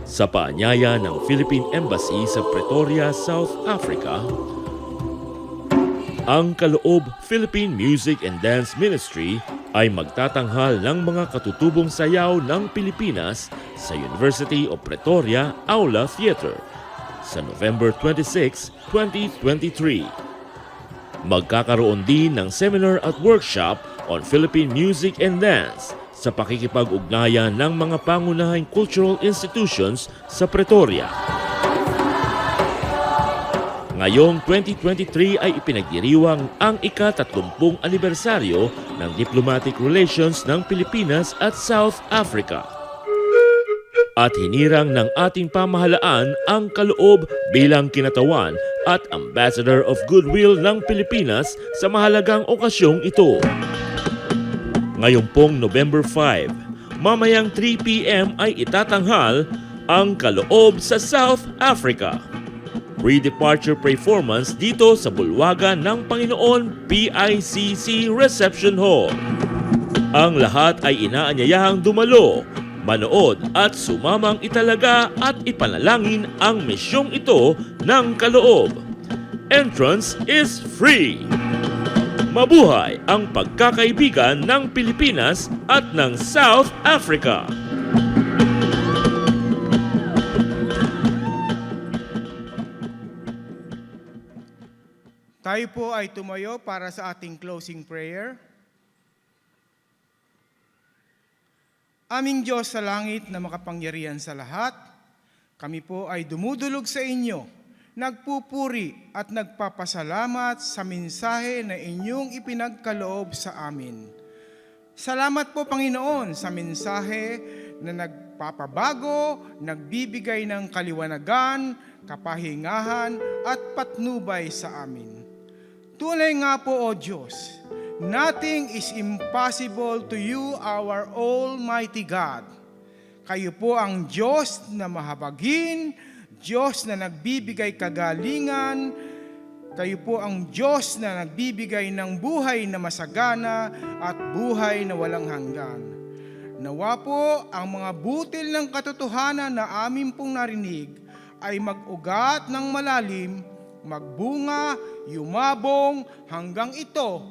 Sa paanyaya ng Philippine Embassy sa Pretoria, South Africa, ang Kaloob Philippine Music and Dance Ministry ay magtatanghal ng mga katutubong sayaw ng Pilipinas sa University of Pretoria Aula Theater sa November 26, 2023. Magkakaroon din ng seminar at workshop on Philippine music and dance sa pakikipag-ugnayan ng mga pangunahing cultural institutions sa Pretoria. Ngayong 2023 ay ipinagdiriwang ang ika-30 anibersaryo ng diplomatic relations ng Pilipinas at South Africa. at hinirang ng ating pamahalaan ang kaloob bilang kinatawan at Ambassador of Goodwill ng Pilipinas sa mahalagang okasyong ito. Ngayong pong November 5, mamayang 3 p.m. ay itatanghal ang kaloob sa South Africa. Pre-departure performance dito sa Bulwagan ng Panginoon PICC Reception Hall. Ang lahat ay inaanyayahang dumalo, manood at sumamang italaga at ipanalangin ang misyong ito ng kaloob. Entrance is free! Mabuhay ang pagkakaibigan ng Pilipinas at ng South Africa! Tayo po ay tumayo para sa ating closing prayer. Aming Diyos sa langit na makapangyarihan sa lahat, kami po ay dumudulog sa inyo, nagpupuri at nagpapasalamat sa mensahe na inyong ipinagkaloob sa amin. Salamat po Panginoon sa mensahe na nagpapabago, nagbibigay ng kaliwanagan, kapahingahan at patnubay sa amin. Tunay nga po, O Diyos, nothing is impossible to you, our Almighty God. Kayo po ang Diyos na mahabagin, Diyos na nagbibigay kagalingan, kayo po ang Diyos na nagbibigay ng buhay na masagana at buhay na walang hanggan. Nawa po ang mga butil ng katotohanan na amin pong narinig ay mag-ugat ng malalim, magbunga, yumabong, hanggang ito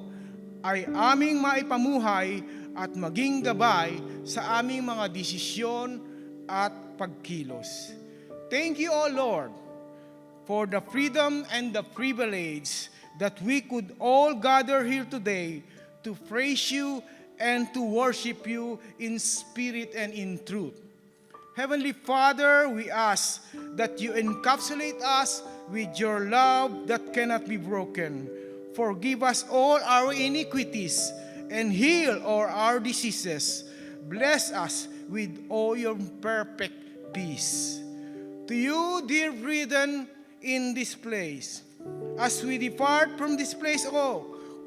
ay aming maipamuhay at maging gabay sa aming mga desisyon at pagkilos. Thank you, O Lord, for the freedom and the privilege that we could all gather here today to praise you and to worship you in spirit and in truth. Heavenly Father, we ask that you encapsulate us with your love that cannot be broken. Forgive us all our iniquities and heal all our diseases. Bless us with all your perfect peace. To you, dear brethren, in this place, as we depart from this place,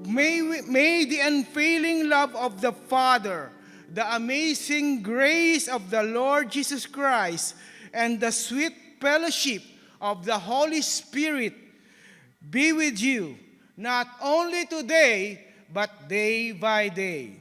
may the unfailing love of the Father, the amazing grace of the Lord Jesus Christ, and the sweet fellowship of the Holy Spirit be with you, not only today, but day by day.